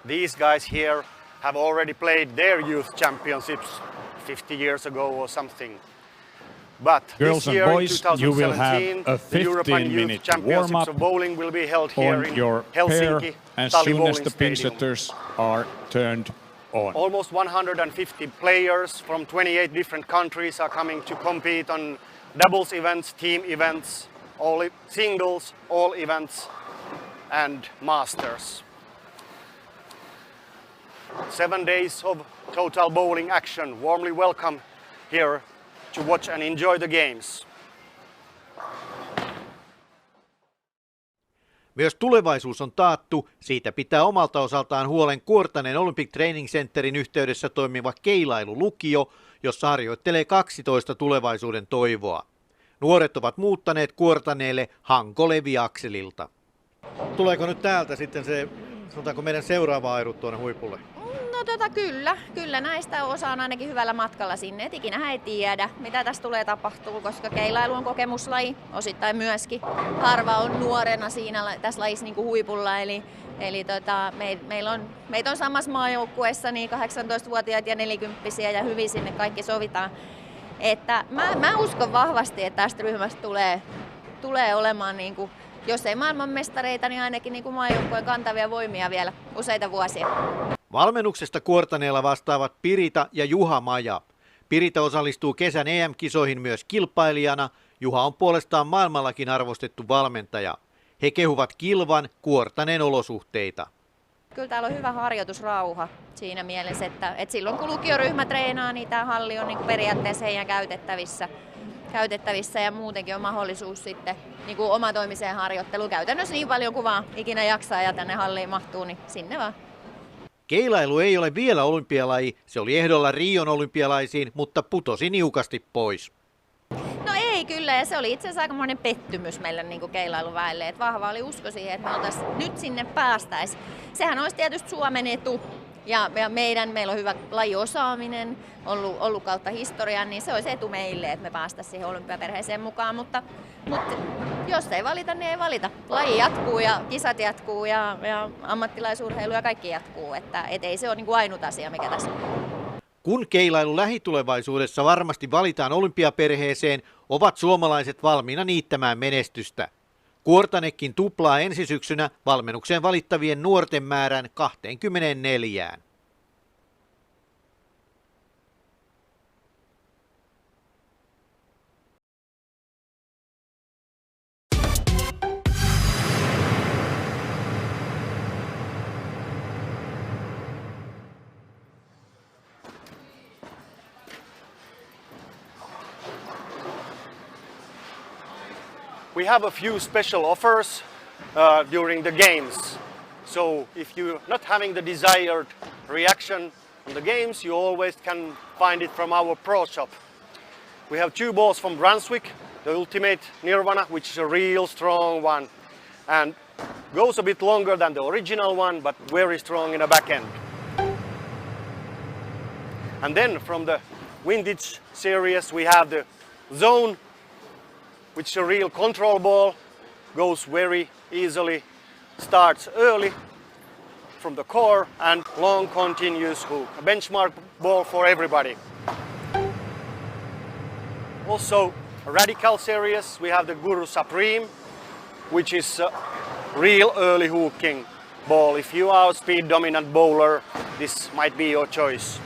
These guys here have already played their youth championships 50 years ago or something. But Girls this year, and boys, in you will have 2017, a the European Youth 15-minute Championships warm-up of bowling will be held here on in your Helsinki, pair as Tali soon as bowling the pin stadium. setters are turned on. Almost 150 players from 28 different countries are coming to compete on doubles events, team events, all singles, all events, and masters. 7 days of total bowling action. Warmly welcome here to watch and enjoy the games. Myös tulevaisuus on taattu, siitä pitää omalta osaltaan huolen Kuortanen Olympic Training Centerin yhteydessä toimiva keilailulukio, jossa harjoittelee 12 tulevaisuuden toivoa. Nuoret ovat muuttaneet Kuortaneelle Hanko-Levi-akselilta. Tuleeko nyt täältä sitten se, sanotaanko meidän seuraava airut tuonne huipulle? No kyllä näistä osa on ainakin hyvällä matkalla sinne, et ikinä ei tiedä mitä tässä tulee tapahtuu, koska keilailu on kokemuslaji, osittain myöskin. Harva on nuorena tässä lajissa niin kuin huipulla, eli meitä on samassa maajoukkueessa niin 18-vuotiaita ja 40-vuotiaita ja hyvin sinne kaikki sovitaan. Että mä uskon vahvasti, että tästä ryhmästä tulee olemaan, niin kuin, jos ei maailmanmestareita, niin ainakin niin kuin maajoukkueen kantavia voimia vielä useita vuosia. Valmennuksesta Kuortaneella vastaavat Pirita ja Juha Maja. Pirita osallistuu kesän EM-kisoihin myös kilpailijana. Juha on puolestaan maailmallakin arvostettu valmentaja. He kehuvat kilvan Kuortaneen olosuhteita. Kyllä täällä on hyvä harjoitusrauha siinä mielessä, että silloin kun lukioryhmä treenaa, niin tämä halli on niin kuin periaatteessa heidän käytettävissä ja muutenkin on mahdollisuus sitten niin kuin omatoimiseen harjoitteluun käytännössä niin paljon kuin vaan ikinä jaksaa ja tänne halliin mahtuu, niin sinne vaan. Keilailu ei ole vielä olympialaji, se oli ehdolla Rion olympialaisiin, mutta putosi niukasti pois. No ei kyllä, ja se oli itse asiassa aikamoinen pettymys meille niin kuin keilailuväelle, että vahva oli usko siihen, että me nyt sinne päästäisiin. Sehän olisi tietysti Suomen etu, ja meillä on hyvä lajiosaaminen, ollut kautta historian, niin se olisi etu meille, että me päästäisiin siihen olympiaperheeseen mukaan, mutta jos ei valita, niin ei valita. Laji jatkuu ja kisat jatkuu ja ammattilaisurheilu ja kaikki jatkuu, että ei se ole niin kuin ainut asia, mikä tässä on. Kun keilailu lähitulevaisuudessa varmasti valitaan olympiaperheeseen, ovat suomalaiset valmiina niittämään menestystä. Kuortanekin tuplaa ensi syksynä valmennukseen valittavien nuorten määrän 24. We have a few special offers during the games. So if you're not having the desired reaction in the games, you always can find it from our pro shop. We have 2 balls from Brunswick, the Ultimate Nirvana, which is a real strong one and goes a bit longer than the original one, but very strong in the back end. And then from the vintage series we have the Zone, which is a real control ball, goes very easily, starts early from the core and long continuous hook. A benchmark ball for everybody. Also a Radical series, we have the Guru Supreme, which is a real early hooking ball. If you are a speed dominant bowler, this might be your choice.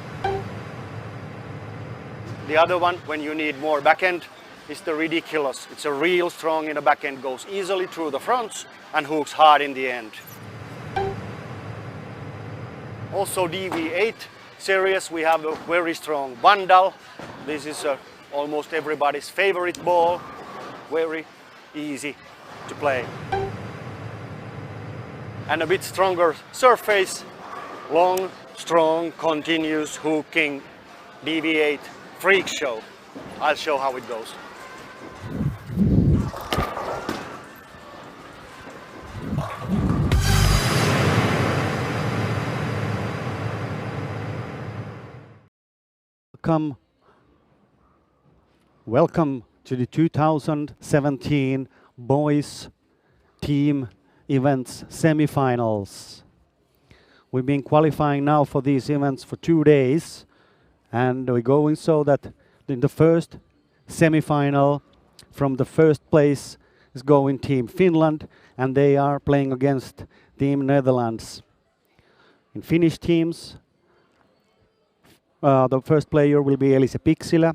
The other one, when you need more backhand, is the Ridiculous. It's a real strong in the back end, goes easily through the fronts and hooks hard in the end. Also DV8 series, we have a very strong Vandal. This is almost everybody's favorite ball, very easy to play. And a bit stronger surface, long, strong, continuous hooking DV8 freak show. I'll show how it goes. Welcome to the 2017 Boys Team Events Semifinals. We've been qualifying now for these events for 2 days, and we're going so that in the first semi-final, from the first place is going Team Finland, and they are playing against Team Netherlands. In Finnish teams, the first player will be Elise Piksilä,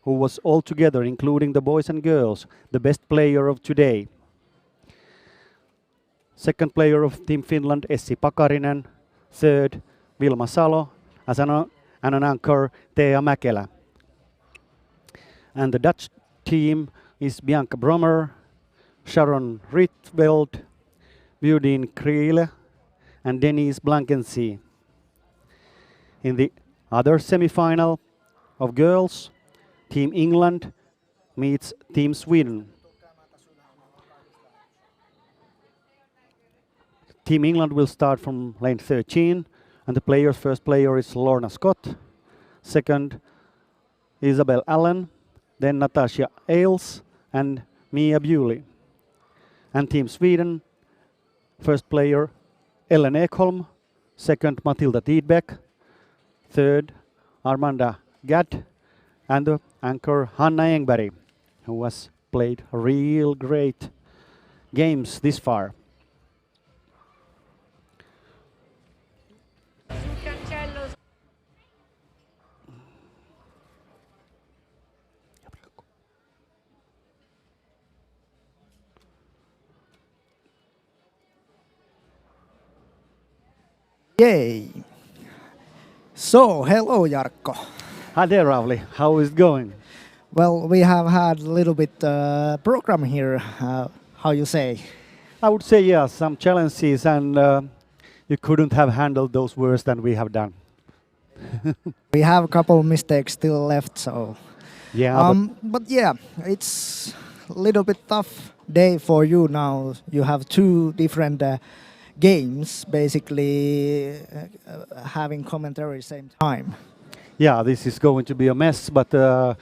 who was altogether, including the boys and girls, the best player of today. Second player of Team Finland, Essi Pakarinen. Third, Vilma Salo, and an anchor, Thea Mäkelä. And the Dutch team is Bianca Brommer, Sharon Rietveld, Bjudin Kriele, and Denise Blankensee. In the other semi-final of girls, Team England meets Team Sweden. Team England will start from lane 13, and the first player is Lorna Scott. Second, Isabel Allen, then Natasha Ailes and Mia Bewley. And Team Sweden, first player Ellen Ekholm, second Matilda Tidbeck, third Armanda Gadd, and the anchor Hanna Engberg, who has played real great games this far. Yay! So, hello Jarkko. Hi there, Rauli. How is it going? Well, we have had a little bit program here, how you say? I would say yes, some challenges, and you couldn't have handled those worse than we have done. We have a couple of mistakes still left, so... Yeah, but yeah, it's a little bit tough day for you now. You have two different games, basically having commentary same time. yeah, this is going to be a mess, but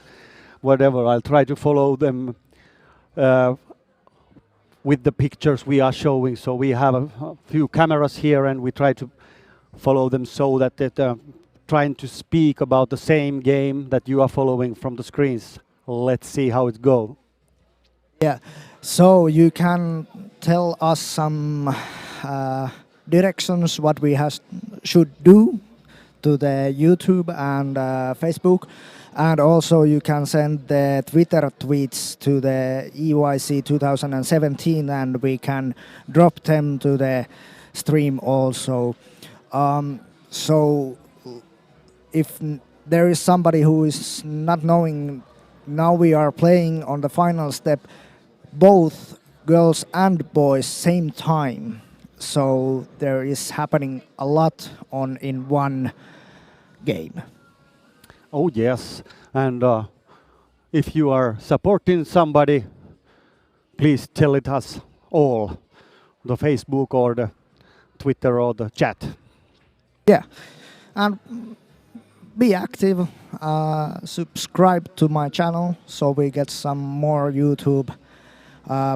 whatever, I'll try to follow them with the pictures we are showing. So we have a few cameras here, and we try to follow them so that trying to speak about the same game that you are following from the screens. Let's see how it goes. Yeah, so you can tell us some directions what we should do to the YouTube and Facebook, and also you can send the Twitter tweets to the EYC 2017 and we can drop them to the stream also. So if there is somebody who is not knowing, now we are playing on the final step both girls and boys same time. So there is happening a lot in one game. Oh yes, and if you are supporting somebody, please tell it us all, the Facebook or the Twitter or the chat. Yeah, and be active, subscribe to my channel so we get some more YouTube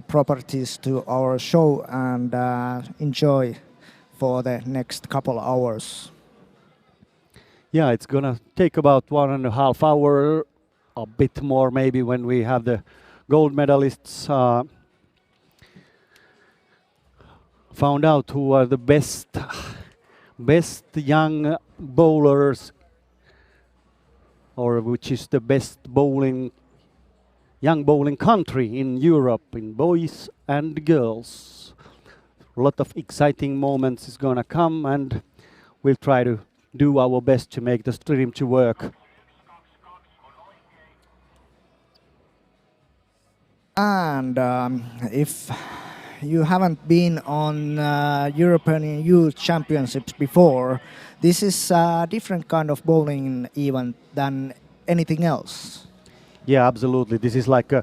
properties to our show, and enjoy for the next couple hours. Yeah, it's gonna take about 1.5 hours, a bit more maybe, when we have the gold medalists found out who are the best young bowlers, or which is the best young bowling country in Europe, in boys and girls. A lot of exciting moments is gonna come, and we'll try to do our best to make the stream to work. And if you haven't been on European Youth Championships before, this is a different kind of bowling event than anything else. Yeah, absolutely. This is like,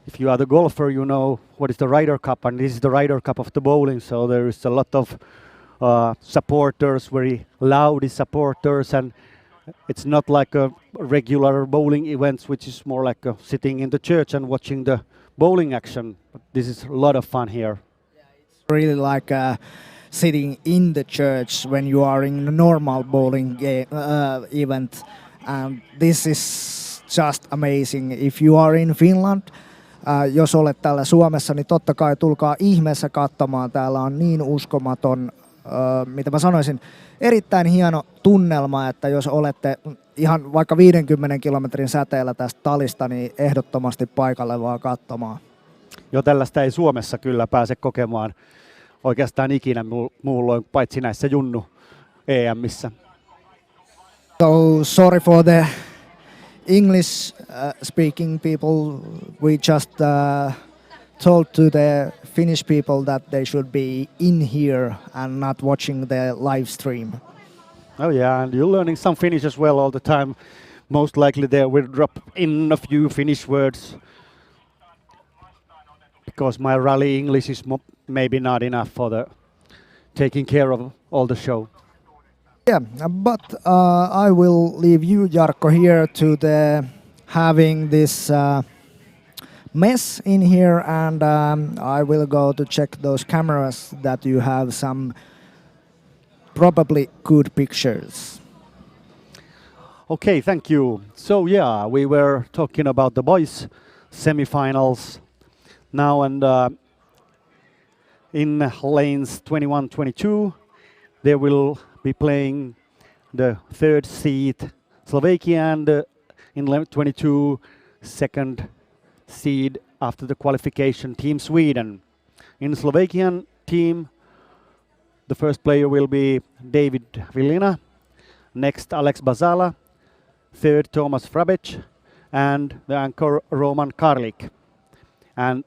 if you are the golfer, you know what is the Ryder Cup, and this is the Ryder Cup of the bowling. So there is a lot of supporters, very loud supporters, and it's not like a regular bowling events, which is more like sitting in the church and watching the bowling action. But this is a lot of fun here. Yeah, it's really like sitting in the church when you are in a normal bowling game, event. And this is just amazing. If you are in Finland, jos olet täällä Suomessa, niin totta kai tulkaa ihmeessä katsomaan. Täällä on niin uskomaton, mitä mä sanoisin, erittäin hieno tunnelma, että jos olette ihan vaikka 50 kilometrin säteellä tästä Talista, niin ehdottomasti paikalle vaan katsomaan. Jo tällaista ei Suomessa kyllä pääse kokemaan oikeastaan ikinä muulloin, paitsi näissä Junnu EMissä. So sorry for the English speaking people. We just told to the Finnish people that they should be in here and not watching the live stream. Oh yeah, and you're learning some Finnish as well all the time. Most likely there will drop in a few Finnish words. Because my rally English is maybe not enough for the taking care of all the show. Yeah, but I will leave you, Jarkko, here to the having this mess in here, and I will go to check those cameras that you have some probably good pictures. Okay, thank you. So yeah, we were talking about the boys semifinals now, and in lanes 21-22 they will be playing the third seed Slovakia and in lane 22 second seed after the qualification team Sweden. In Slovakian team, the first player will be David Vilina, next Alex Bazala, third Thomas Frabec, and the anchor Roman Karlik. And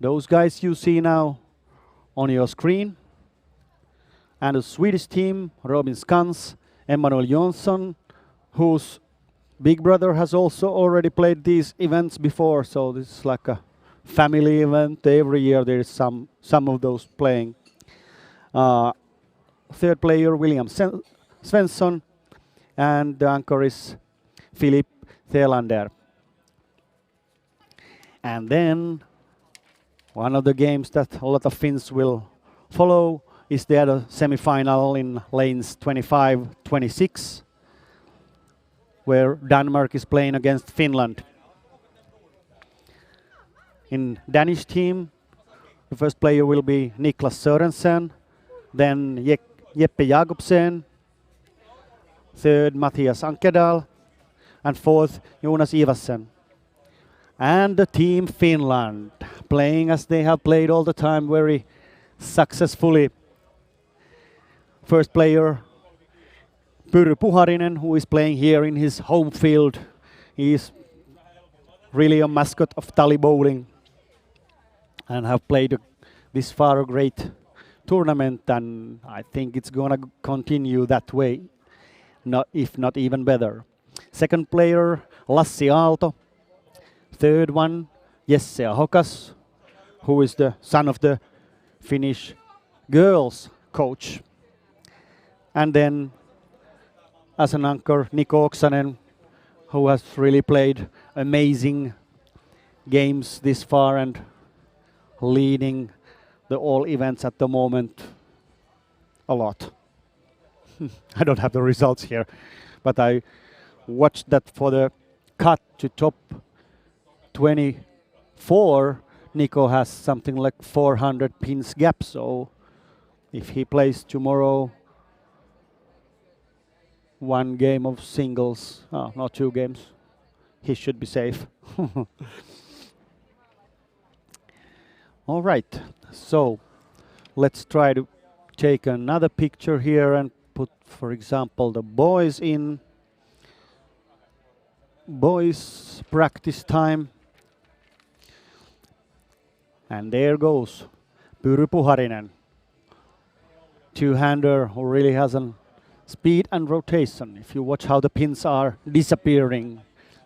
those guys you see now on your screen. And the Swedish team, Robin Skans, Emmanuel Jonsson, whose big brother has also already played these events before, so this is like a family event. Every year there is some of those playing. Third player, William Svensson, and the anchor is Philip Thelander. And then one of the games that a lot of Finns will follow is the other semi-final in lanes 25-26, where Denmark is playing against Finland. In Danish team, the first player will be Niklas Sørensen, then Jeppe Jakobsen, third Mathias Ankedal, and fourth Jonas Iversen. And the team Finland, playing as they have played all the time very successfully. First player, Pyry Puharinen, who is playing here in his home field. He is really a mascot of Tali bowling and have played this far a great tournament, and I think it's gonna continue that way, if not even better. Second player, Lassi Aalto. Third one, Jesse Ahokas, who is the son of the Finnish girls coach. And then as an anchor, Niko Oksanen, who has really played amazing games this far and leading the all events at the moment a lot. I don't have the results here, but I watched that for the cut to top 24. Nico has something like 400 pins gap, so if he plays tomorrow one game of singles, not two games, he should be safe. All right, so let's try to take another picture here and put, for example, the boys in. Boys practice time. And there goes Pyry Puharinen, two-hander who really has a speed and rotation. If you watch how the pins are disappearing,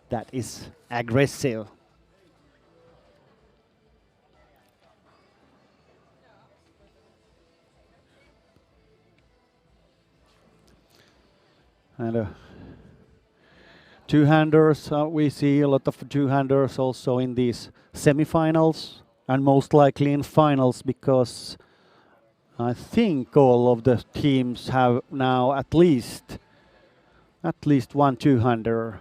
that is aggressive. And two-handers, we see a lot of two-handers also in these semifinals and most likely in finals, because I think all of the teams have now at least one 200.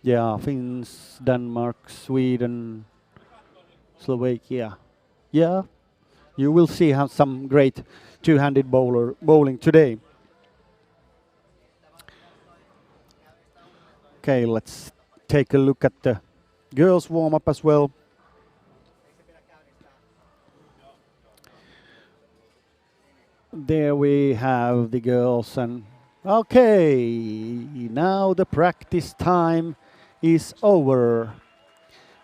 Yeah, Finns, Denmark, Sweden, Slovakia. Yeah, you will see some great two-handed bowling today. Okay, let's take a look at the girls' warm-up as well. There we have the girls, and okay, now the practice time is over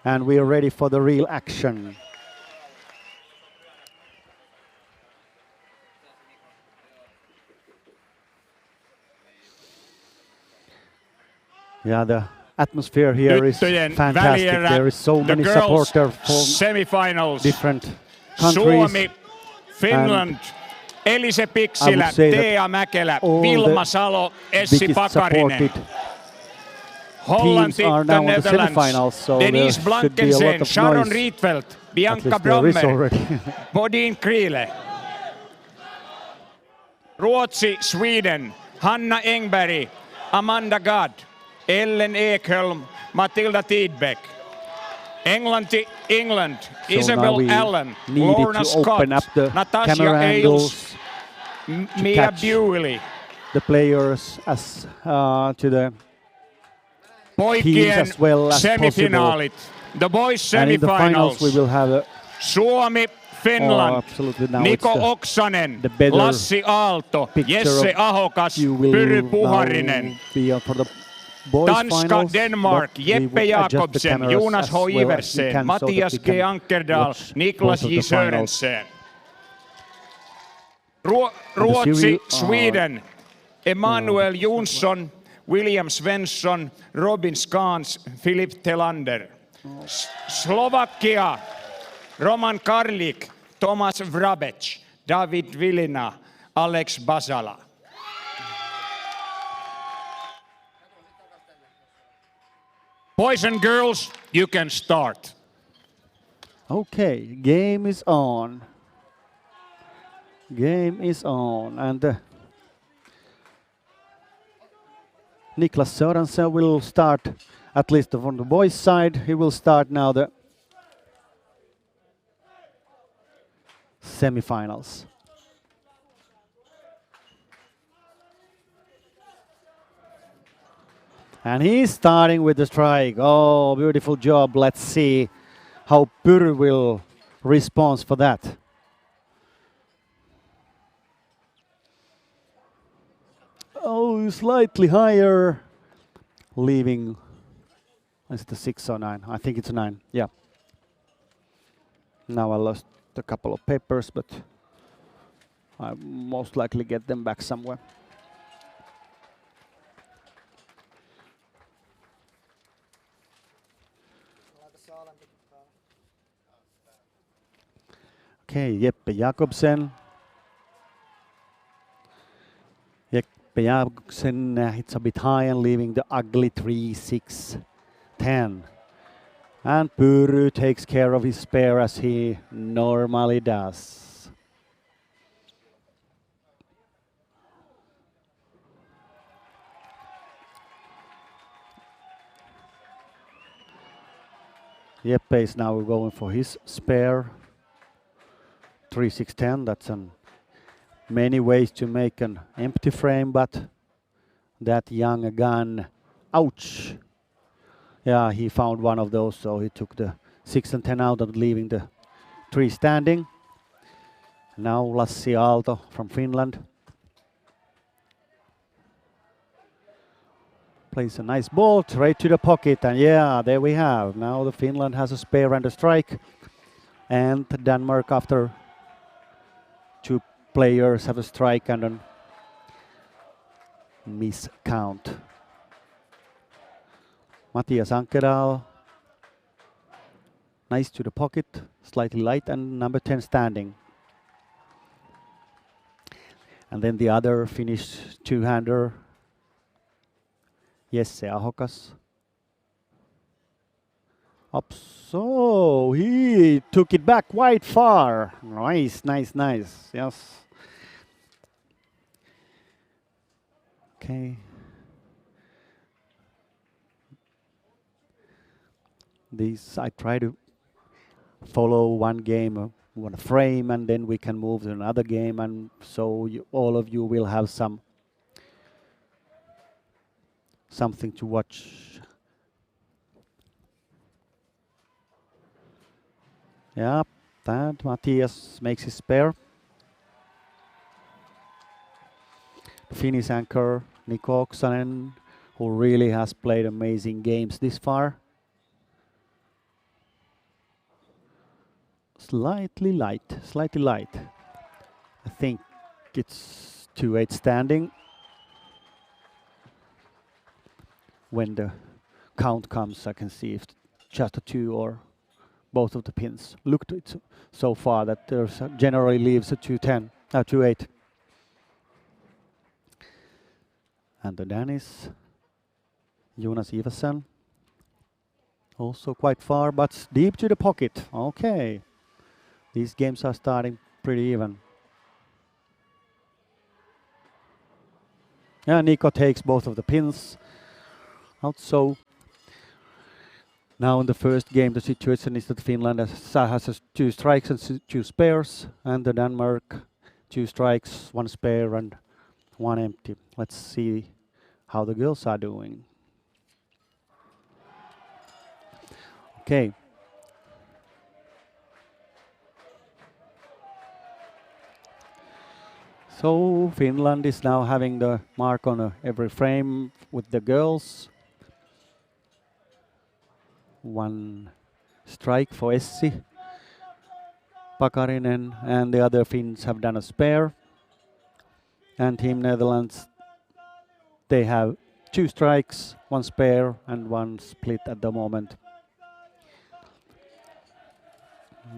and we are ready for the real action. Yeah, the atmosphere here is fantastic. There is so many supporters from semifinals. different countries. Suomi, Finland, Elise Piksilä, Tea Mäkelä, Vilma Salo, Essi Pakarinen. Hollanti, are the now on the Netherlands, semifinals, so Denise there should be a lot Blankensen, of Sharon noise. Rietveld, Bianca At least there is Brommer, already. Bodin Kriele. Ruotsi, Sweden, Hanna Engberg, Amanda Gadd, Ellen Ekholm, Matilda Tidbeck. England, So Isabel Allen, Lorna Scott, Natasha Ailes, Mia Bewley. The players as to the Poikien as well as semifinaalit. The boys and in the finals semifinals. we will have a Suomi, Finland, absolutely now Niko it's Oksanen, the better Lassi Aalto, picture Jesse of Ahokas, you will Pyry now Puharinen. be on for the boys Tanska, finals, Denmark, but we Jeppe will adjust the Jakobsen, cameras Jonas as H. well as we Iversen, can so that Mattias we G. can Ankerdal, watch Niklas both of J. the finals. Sörensen. the Ruotsi, series Sweden, Emanuel Jonsson, William Svensson, Robin Skans, Philip Telander. Slovakia, Roman Karlik, Tomas Vrabec, David Vilina, Alex Basala. Boys and girls, you can start. Okay, game is on. Game is on, and Niklas Sörensen will start, at least from the boys' side. He will start now the semifinals. And he's starting with the strike. Oh, beautiful job. Let's see how Pyry will respond for that. Oh, slightly higher. Leaving, is it a 6 or 9? I think it's a 9, yeah. Now I lost a couple of papers, but I most likely get them back somewhere. Okay, Jeppe Jakobsen. Jeppe Jakobsen, it's a bit high and leaving the ugly 3, 6, 10. And Pyry takes care of his spare as he normally does. Jeppe is now going for his spare. 3, 6, 10, that's many ways to make an empty frame, but that young gun, ouch. Yeah, he found one of those, so he took the 6 and 10 out and leaving the 3 standing. Now Lassi Aalto from Finland. Plays a nice ball straight to the pocket, and yeah, there we have. Now the Finland has a spare and a strike, and Denmark, after 2 players, have a strike and a miscount. Mattias Ankerdal, nice to the pocket, slightly light, and number 10 standing. And then the other Finnish two-hander, Jesse Ahokas. Up, so he took it back quite far. Nice, nice, nice. Yes. Okay. These I try to follow one game, one frame, and then we can move to another game, and so all of you will have something to watch. Yeah, that Matthias makes his spare. Finnish anchor Niko Oksanen, who really has played amazing games this far. Slightly light, slightly light. I think it's 2-8 standing. When the count comes, I can see if just a 2 or both of the pins. Looked it so far that there's generally leaves a 2-10, 2-8. And the Danish, Jonas Iversen, also quite far, but deep to the pocket. Okay, these games are starting pretty even. Yeah, Nico takes both of the pins out. So now in the first game, the situation is that Finland has 2 strikes and 2 spares, and the Denmark 2 strikes, 1 spare, and 1 empty. Let's see how the girls are doing. Okay. So Finland is now having the mark on every frame with the girls. 1 strike for Essi, Pakarinen, and the other Finns have done a spare. And Team Netherlands, they have 2 strikes, 1 spare, and 1 split at the moment.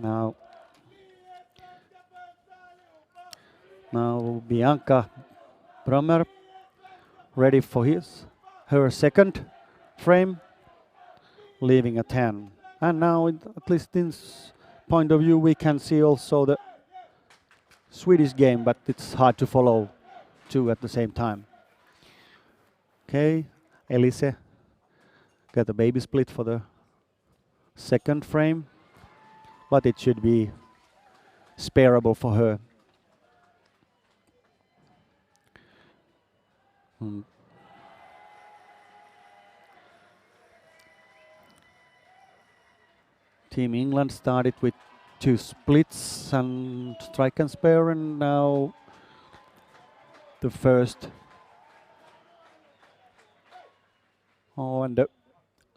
Now Bianca Brummer ready for her second frame, leaving a 10. And now, at least in this point of view, we can see also the Swedish game, but it's hard to follow 2 at the same time. Okay, Elise got a baby split for the second frame, but it should be spareable for her. Team England started with 2 splits and strike and spare, and now the first. Oh, and the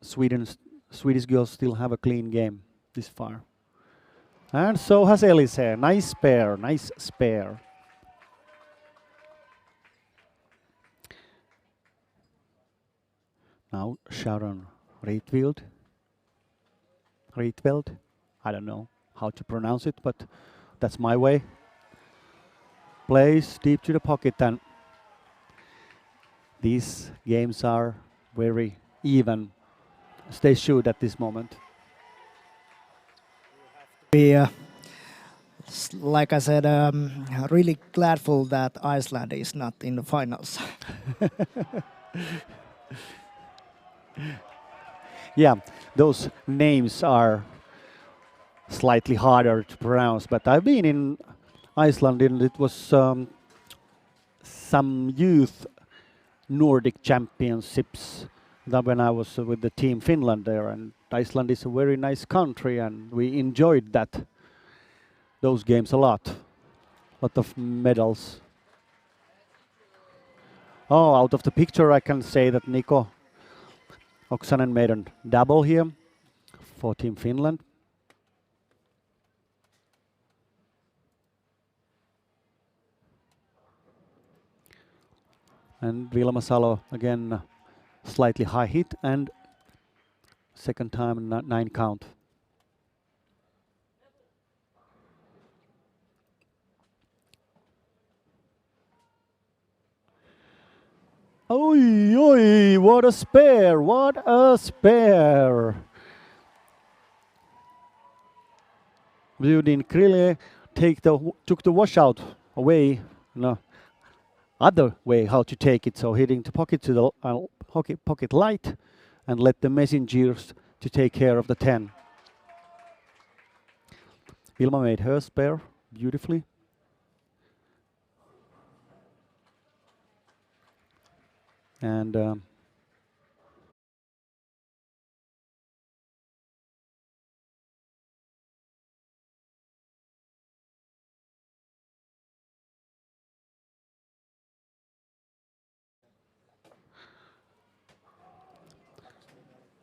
Swedish girls still have a clean game this far. And so has Elise. Nice spare, nice spare. Now Sharon Rietveld. I don't know how to pronounce it, but that's my way. Plays deep to the pocket, and these games are very even as they should at this moment. Like I said, really gladful that Iceland is not in the finals. Yeah, those names are slightly harder to pronounce, but I've been in Iceland and it was some youth Nordic championships that when I was with the team Finland there, and Iceland is a very nice country and we enjoyed those games a lot of medals. Oh, out of the picture I can say that Niko Oksanen made a double here for Team Finland. And Vilma Salo again slightly high hit and second time 9 count. Oi, oi, what a spare, what a spare. Budin Krille took the washout away, no, other way how to take it. So hitting the pocket to the pocket light, and let the messengers to take care of the 10. Ilma made her spare beautifully. And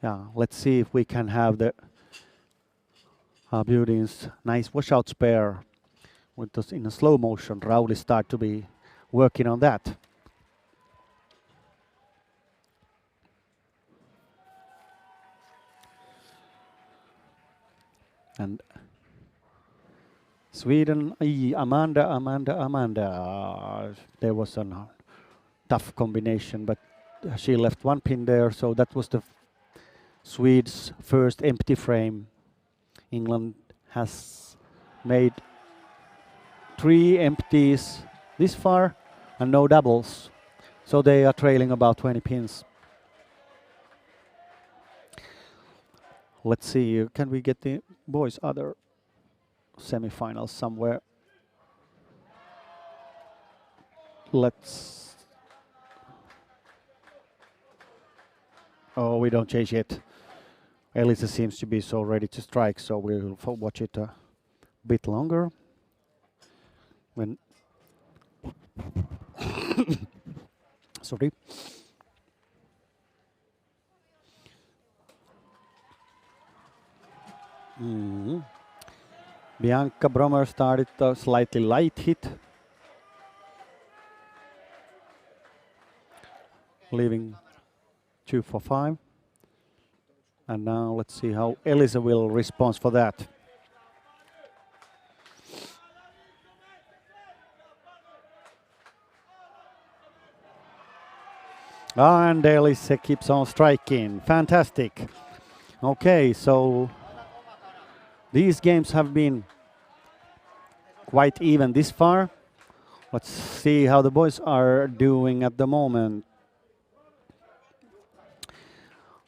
yeah, let's see if we can have the Budin's nice washout spare with this in a slow motion. Rauli start to be working on that. And Sweden, Amanda. There was a tough combination, but she left one pin there, so that was the Swedes' first empty frame. England has made 3 empties this far and no doubles, so they are trailing about 20 pins. Let's see, can we get the boys' other semifinals somewhere? Let's. Oh, we don't change yet. Elisa seems to be so ready to strike, so we'll watch it a bit longer. When sorry. Bianca Brommer started a slightly light hit, leaving 2 for 5. And now let's see how Elisa will respond for that. And Elisa keeps on striking. Fantastic. Okay, so these games have been quite even this far. Let's see how the boys are doing at the moment.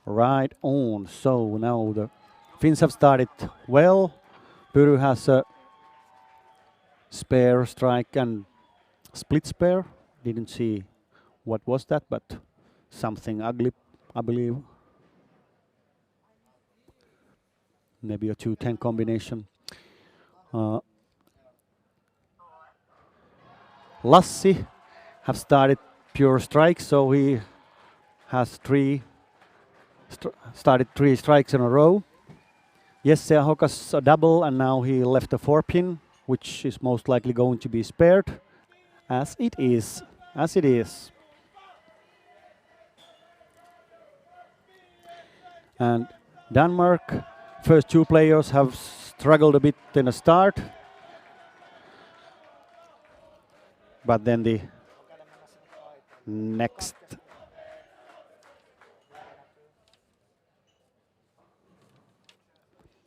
Right on. So now the Finns have started well. Puru has a spare strike and split spare. Didn't see what was that, but something ugly, I believe. Maybe a 2-10 combination. Lassi have started pure strike, so he has started 3 strikes in a row. Jesse Ahokas a double, and now he left a 4-pin, which is most likely going to be spared, as it is. And Denmark, first 2 players have struggled a bit in the start, but then the next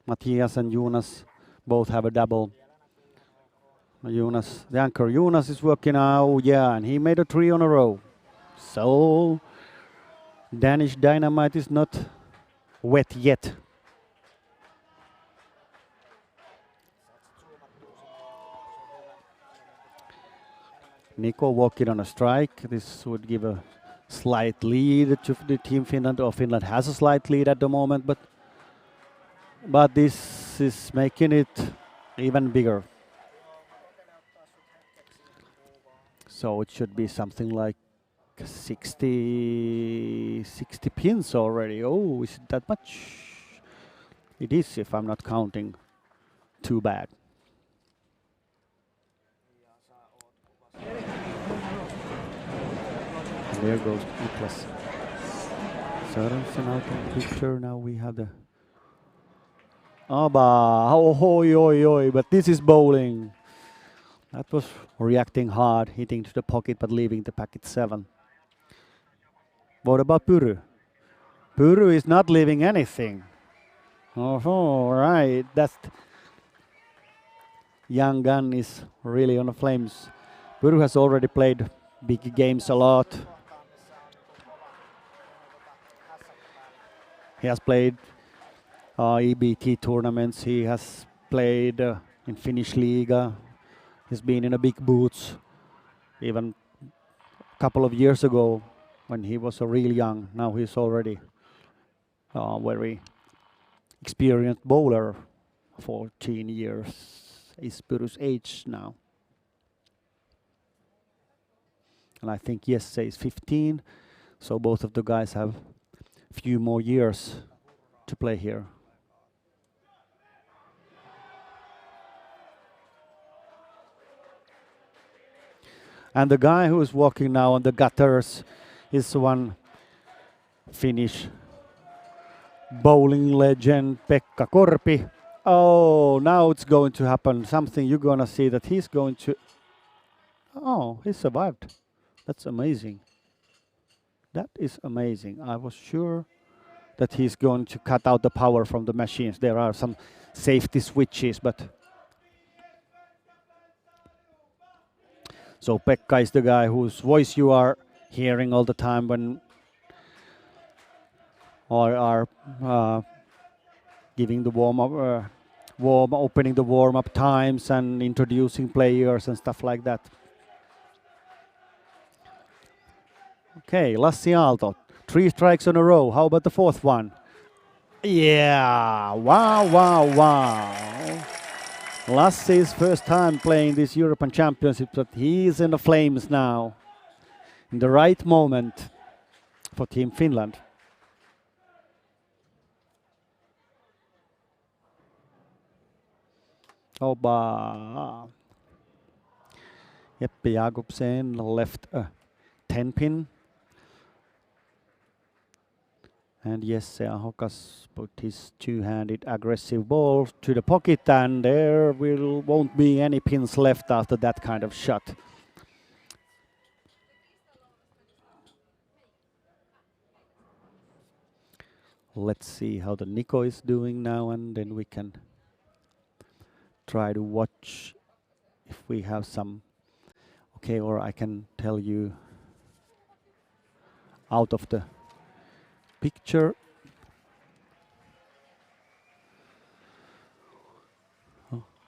Matthias and Jonas both have a double. Jonas, the anchor Jonas is working out, yeah, and he made a 3 on a row. So Danish Dynamite is not wet yet. Nico walking on a strike. This would give a slight lead to the team Finland, or Finland has a slight lead at the moment, but this is making it even bigger. So it should be something like 60 pins already. Oh, is it that much? It is, if I'm not counting too bad. And there goes Niklas Sørensen out in the picture. Now we have the but this is bowling. That was reacting hard, hitting to the pocket, but leaving the packet 7. What about Puru? Puru is not leaving anything. Oh, right. young gun is really on the flames. Buru has already played big games a lot. He has played EBT tournaments. He has played in Finnish Liga. He's been in the big boots. Even a couple of years ago, when he was a real young, now he's already very experienced bowler. 14 years is Buru's age now. And I think Jesse is 15, so both of the guys have a few more years to play here. And the guy who is walking now on the gutters is one Finnish bowling legend, Pekka Korpi. Oh, now it's going to happen something. You're going to see that he's going to... Oh, he survived. That's amazing. That is amazing. I was sure that he's going to cut out the power from the machines. There are some safety switches, but... So Pekka is the guy whose voice you are hearing all the time when are giving the warm-up, opening the warm-up times and introducing players and stuff like that. Okay, Lassi Aalto, 3 strikes in a row. How about the 4th one? Yeah, wow, wow, wow. Lassi's first time playing this European Championship, but he's in the flames now. In the right moment for Team Finland. Oba. Jeppe Jakobsen left a 10-pin. And Jesse Ahokas put his two-handed aggressive ball to the pocket, and there won't be any pins left after that kind of shot. Let's see how the Nico is doing now, and then we can try to watch if we have some. Okay, or I can tell you out of the picture.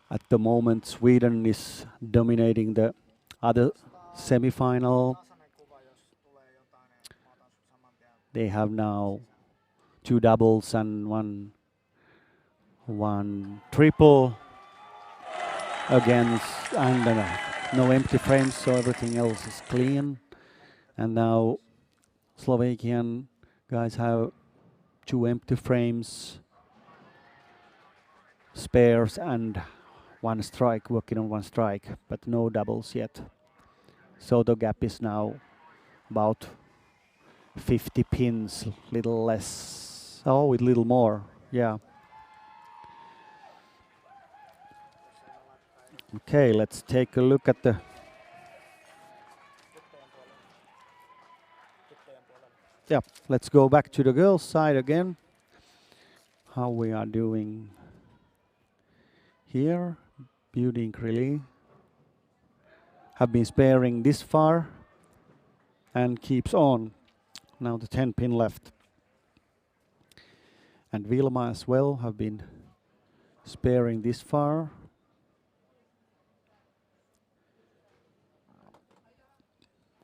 At the moment, Sweden is dominating the other semifinal. They have now 2 doubles and one triple against, and no empty frames, so everything else is clean. And now Slovakian guys have 2 empty frames, spares, and 1 strike, working on 1 strike, but no doubles yet. So the gap is now about 50 pins, little less. Oh, a little more, yeah. Okay, let's take a look at the... Yeah, let's go back to the girls' side again. How we are doing here. Beauty Krilly have been sparing this far and keeps on. Now the 10-pin left. And Vilma as well have been sparing this far.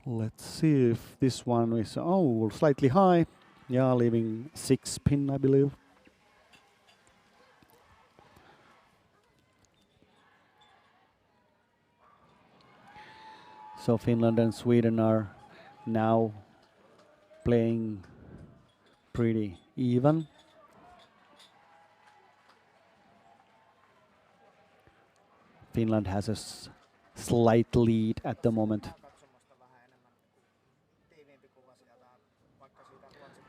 Let's see if this one is, oh, slightly high. Yeah, leaving 6 pin, I believe. So Finland and Sweden are now playing pretty even. Finland has a slight lead at the moment.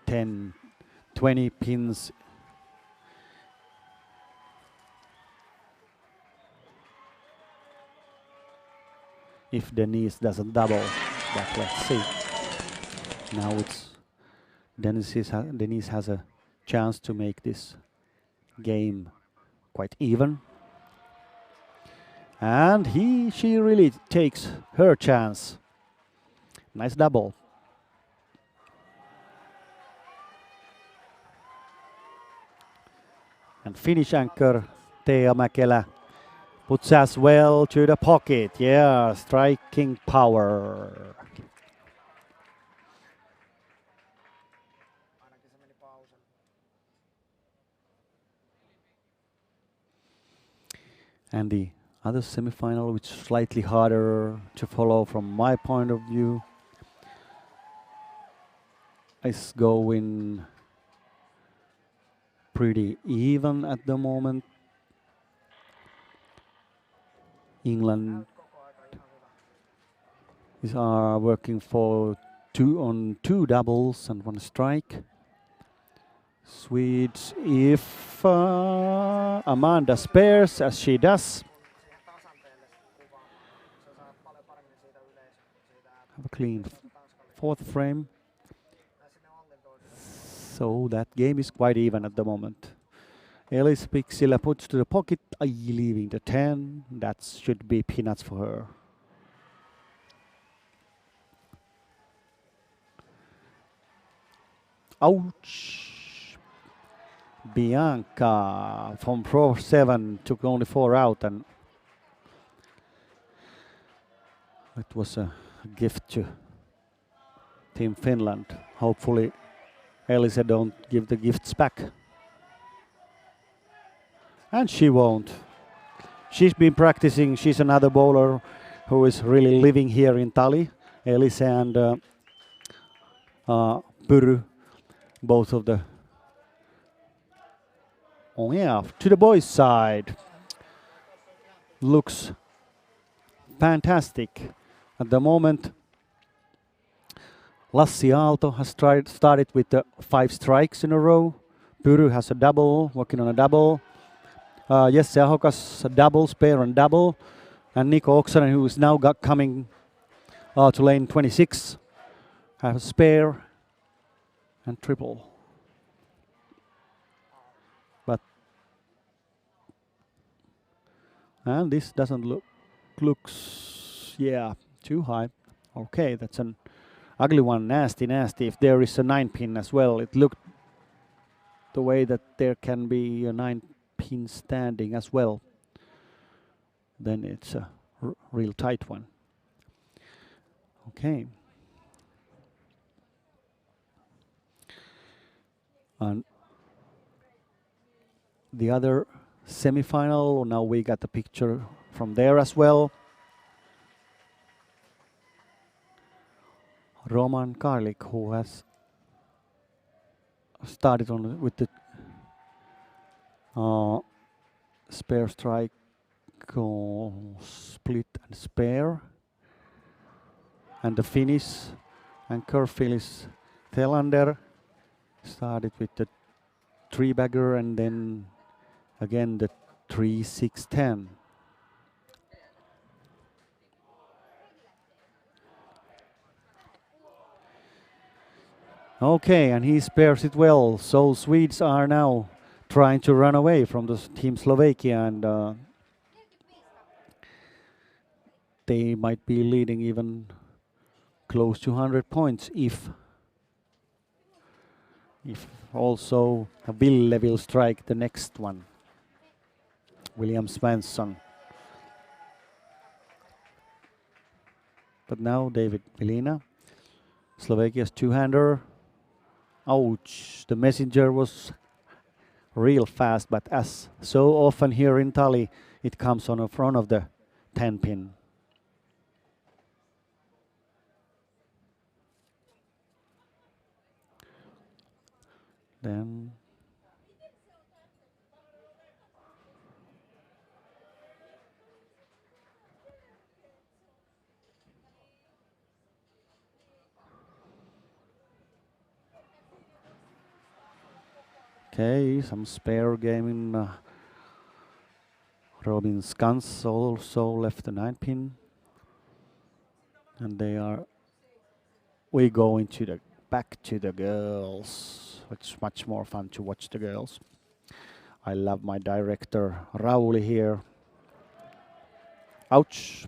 10, 20 pins. If Denise doesn't double, but let's see. Now it's Denise has a chance to make this game quite even. And she really takes her chance. Nice double. And Finnish anchor Tea Mäkelä puts as well to the pocket. Yeah, striking power. And the other semifinal, which is slightly harder to follow from my point of view, is going pretty even at the moment. England is working for 2-on-2 doubles and 1 strike. Swedes, if Amanda spares as she does, have a clean 4th frame. So that game is quite even at the moment. Ellis Pixila puts to the pocket, leaving the 10. That should be peanuts for her. Ouch! Bianca from Pro 7 took only 4 out, and it was a gift to Team Finland. Hopefully Elisa don't give the gifts back. And she won't. She's been practicing. She's another bowler who is really living here in Tali. Elisa and Pyry, both of the... Oh yeah, to the boys' side. Looks fantastic. At the moment, Lassi Aalto has started with the 5 strikes in a row. Pyry has a double, working on a double. Jesse Ahokas a double, spare and double. And Nico Oksanen, who is now coming to lane 26, have a spare and triple. And this doesn't looks too high. Okay, that's an ugly one, nasty. If there is a 9-pin as well, it looked the way that there can be a 9-pin standing as well. Then it's a real tight one. Okay. And the other semifinal, now we got the picture from there as well. Roman Karlik, who has started with the spare strike, split and spare. And the Finnish anchor Phyllis Thelander started with the 3-bagger and then again the 3-6-10. Okay, and he spares it well. So Swedes are now trying to run away from the Team Slovakia, and they might be leading even close to 100 points if also Ville will strike the next one. William Svensson. But now David Vilina, Slovakia's 2-hander. Ouch, the messenger was real fast, but as so often here in Tali, it comes on the front of the 10-pin. Then okay, some spare game in Robin Skans also left the 9-pin, and we go into the back to the girls. It's much more fun to watch the girls. I love my director Rauli here. Ouch.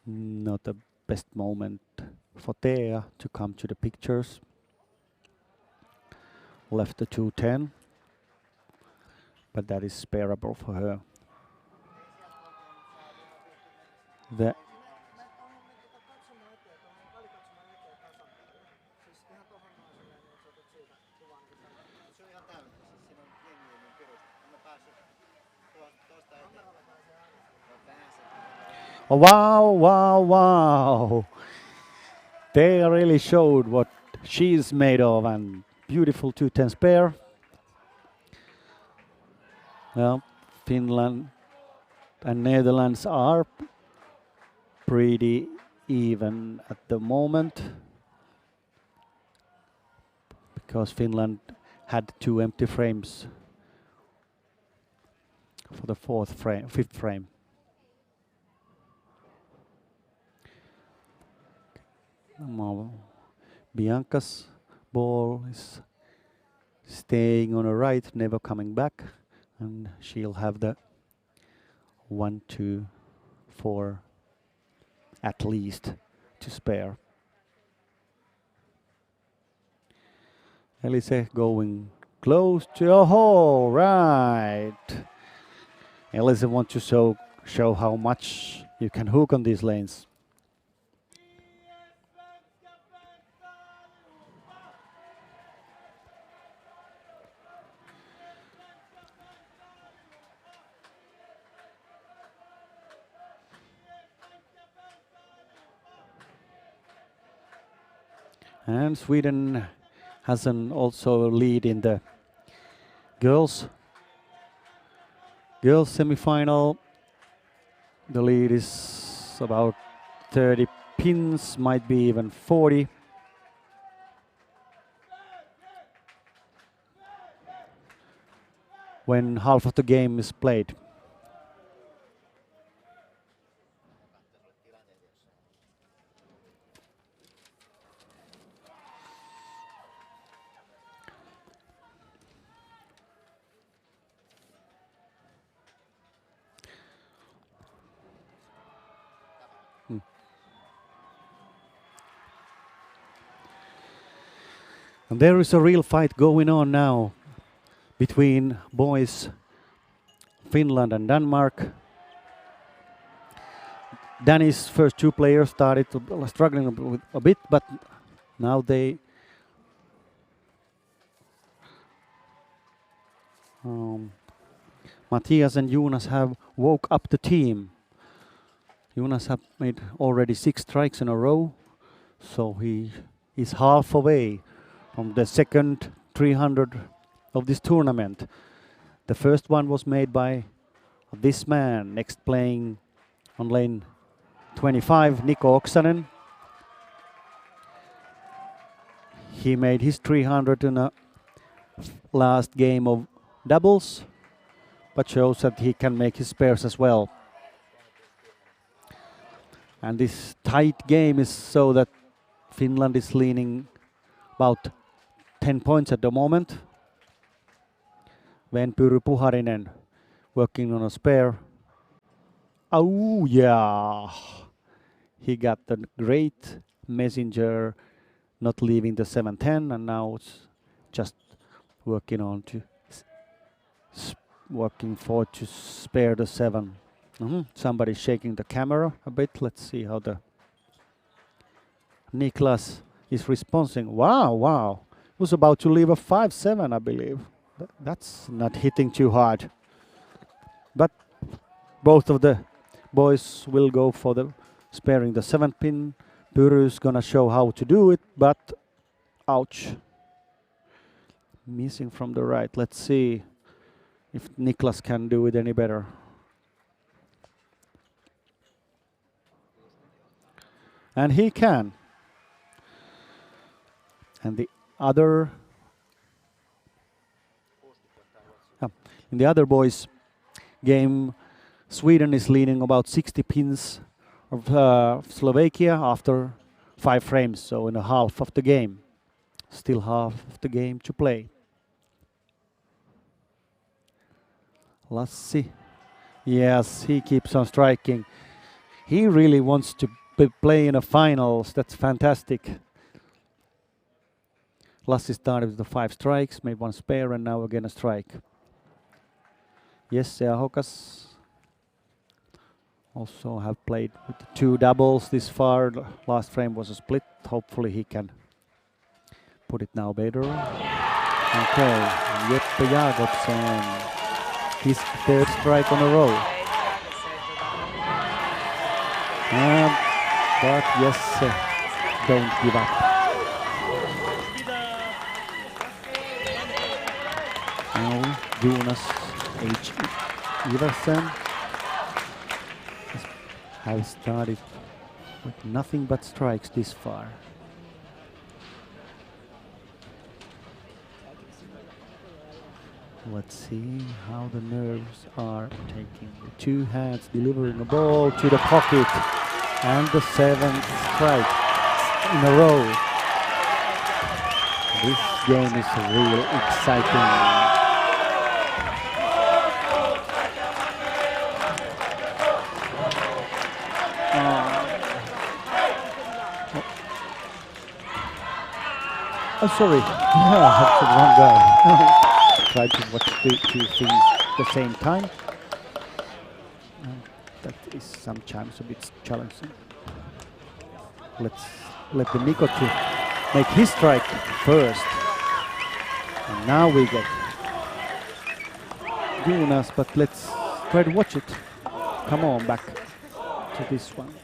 Not the best moment for Thea to come to the pictures. Left the 210, but that is spareable for her. The Oh, wow, wow, wow. They really showed what she's made of, and beautiful 210 spare. Well, Finland and Netherlands are pretty even at the moment, because Finland had 2 empty frames for the fifth frame. Bianca's ball is staying on the right, never coming back, and she'll have the 1, 2, 4 at least to spare. Elise going close to a hole, right. Elise wants to show how much you can hook on these lanes. And Sweden has also a lead in the girls semifinal. The lead is about 30 pins, might be even 40. When half of the game is played. And there is a real fight going on now between boys Finland and Denmark. Danish first 2 players started struggling a bit, but now they Matthias and Jonas have woke up the team. Jonas have made already 6 strikes in a row, so he is half away from the second 300 of this tournament. The first one was made by this man, next playing on lane 25, Niko Oksanen. He made his 300 in a last game of doubles, but shows that he can make his pairs as well. And this tight game is so that Finland is leaning about 10 points at the moment. Pyry Puharinen working on a spare. Oh yeah, he got the great messenger, not leaving the 7-10, and now it's just working on to to spare the 7. Somebody's shaking the camera a bit. Let's see how the Niklas is responding. Wow. Was about to leave a 5-7, I believe. That's not hitting too hard. But both of the boys will go for the sparing the 7-pin. Pyry's gonna show how to do it, but ouch. Missing from the right. Let's see if Niklas can do it any better. And he can. And the other, in the other boys' game, Sweden is leading about 60 pins of Slovakia after 5 frames, so in a half of the game. Still half of the game to play. Lassi Yes, he keeps on striking. He really wants to play in the finals. That's fantastic. Lassi started with the 5 strikes, made 1 spare, and now again a strike. Jesse Ahokas also have played with the 2 doubles this far. The last frame was a split. Hopefully he can put it now better. Okay, Jeppe Jakobsen, his 3rd strike on a row. But Jesse, don't give up. Now Jonas H. Iversen have started with nothing but strikes this far. Let's see how the nerves are taking. The 2 hands delivering a ball to the pocket, and the 7th strike in a row. This game is really exciting. Oh, sorry. Yeah, I have the wrong guy. Try to watch the 2 things at the same time. That is sometimes a bit challenging. Let's let the Nikoti make his strike first. And now we get Jonas, but let's try to watch it. Come on, back to this one.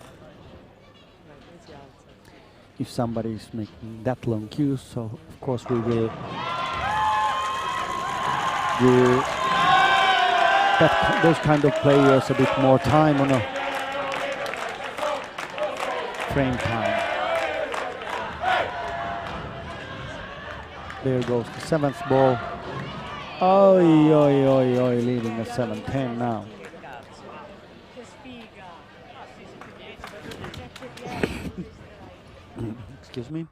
If somebody is making that long cues, so of course we will give those kind of players a bit more time on a frame time. There goes the 7th ball. Oi, oi, oi, oi, leading at 7-10 now. Excuse me.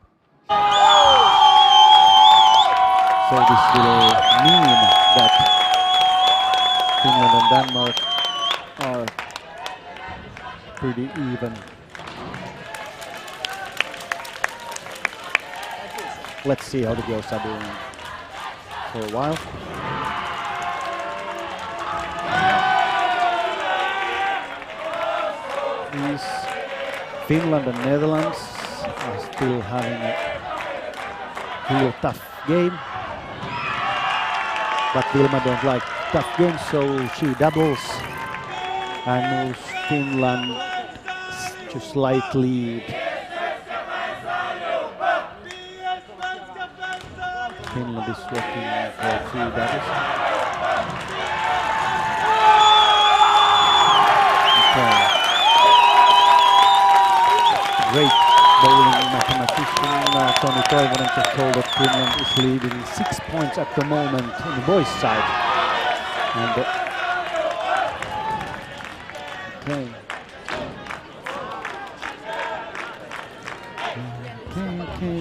So this will mean that Finland and Denmark are pretty even. Let's see how the girls are doing for a while. These Finland and Netherlands are still having a real tough game. But Vilma don't like tough games, so she doubles and moves Finland to slight lead. Finland is working for 3 doubles. Okay. Great bowling mathematician Toni Toivonen just told that Finland is leading 6 points at the moment on the boys' side. And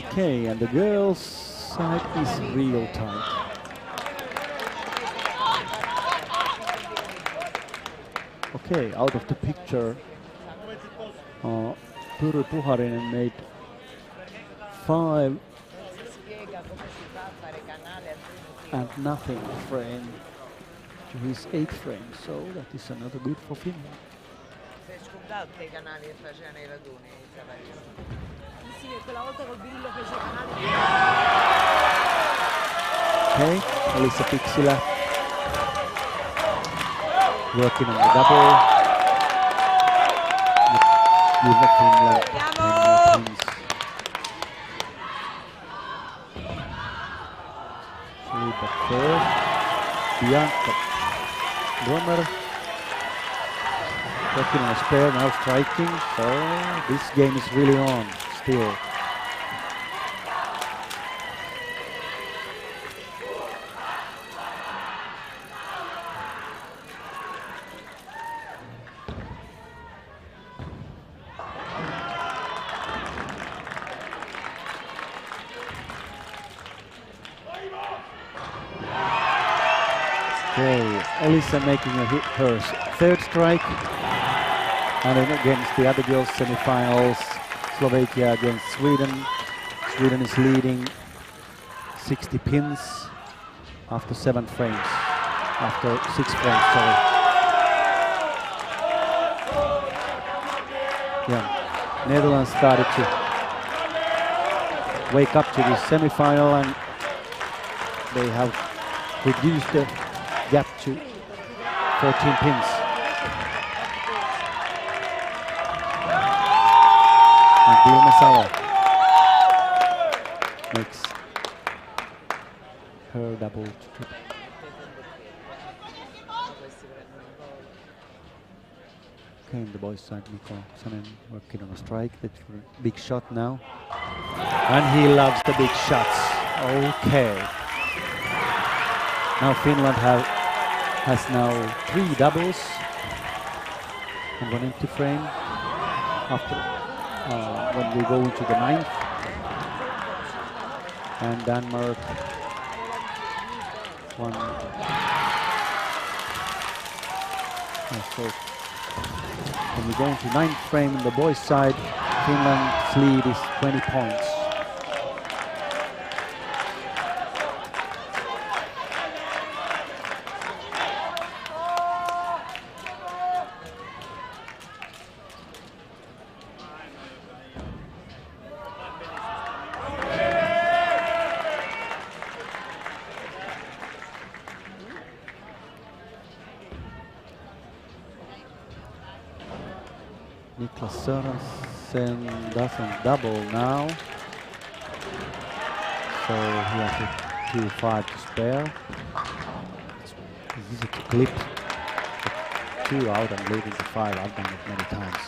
okay, and the girls' side is real tight. Okay, out of the picture, Turu Puharinen made 5 and nothing frame to his 8th frame, so that is another good for Finland. Okay, Elisa Pixilä working on the double. Give the Finland 10 more points. But first, Bianca Brummer working on a spare, now striking. So this game is really on still. Okay, Elisa making her third strike. And then against the other girls' semifinals, Slovakia against Sweden. Sweden is leading 60 pins after 7 frames. After 6 frames, sorry. Yeah, Netherlands started to wake up to the semifinal and they have reduced the gap to 14 pins. And Vilma Salo makes her double triple. Okay, in the boys' side, Mikko Sanen working on a strike. That's a big shot now. And he loves the big shots. Okay. Now Finland has now 3 doubles and 1 empty frame after when we go into the 9th. And Denmark 1. So when we go into 9th frame in the boys' side, Finland's lead is 20 points. Niklas Sørensen doesn't double now, so he has a 2-5 to spare. It's easy to clip 2 out and leading to 5. I've done it many times.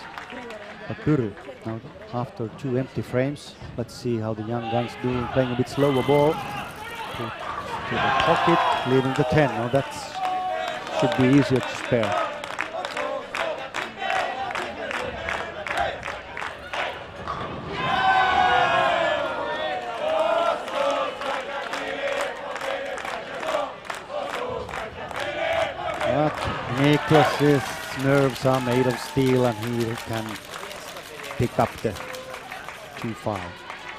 But Pyry, now after 2 empty frames, let's see how the young guns doing, playing a bit slower ball. To the pocket, leading the 10. Now that should be easier to spare. Niklas's nerves are made of steel and he can pick up the 2-5.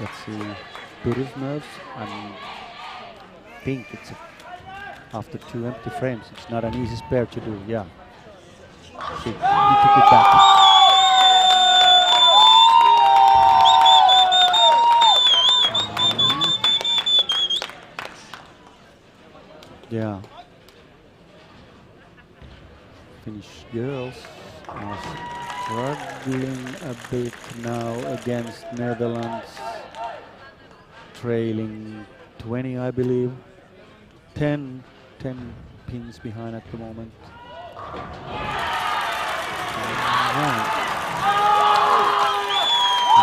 Let's see Pyry's nerves, and I think it's after 2 empty frames, it's not an easy spare to do. Yeah, he took it back. Yeah. Finnish girls are struggling a bit now against Netherlands, trailing 20, I believe. 10 pins behind at the moment.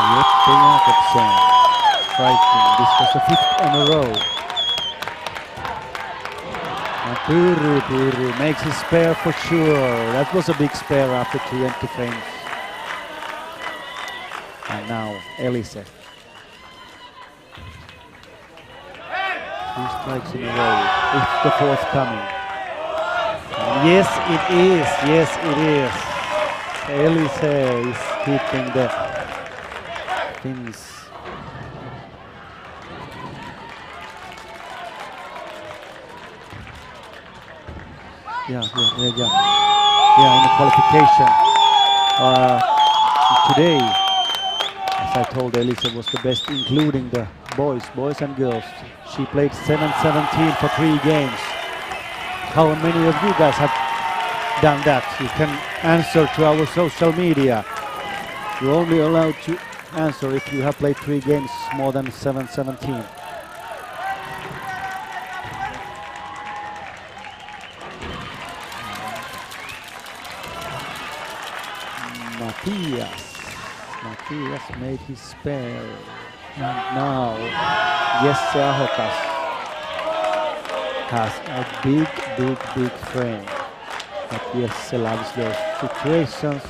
Jeppe Jakobsen striking. This was the 5th in a row. And Pyry makes his spare for sure. That was a big spare after 2 empty frames. And now Elise. 2 strikes in a row. It's the 4th coming. And yes, it is. Yes, it is. Elise is keeping the Finns. Yeah, in the qualification. Today, as I told Elisa, was the best, including the boys and girls. She played 7-17 for 3 games. How many of you guys have done that? You can answer to our social media. You're only allowed to answer if you have played 3 games more than 7-17. Matthias made his spare, and now Jesse Ahokas has a big frame. But Jesse loves those situations.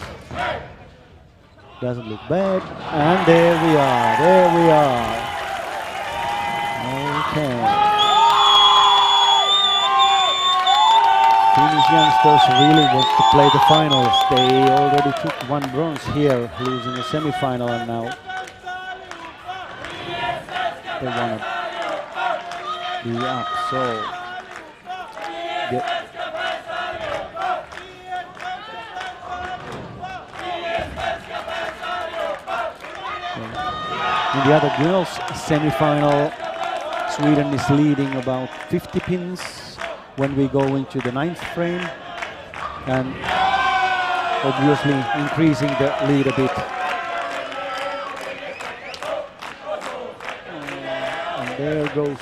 Doesn't look bad, and there we are. Okay. Finnish youngsters really want to play the finals. They already took 1 bronze here, losing the semi-final, and now they want to be up. So in the other girls semi-final, Sweden is leading about 50 pins when we go into the 9th frame, and obviously increasing the lead a bit. And there goes.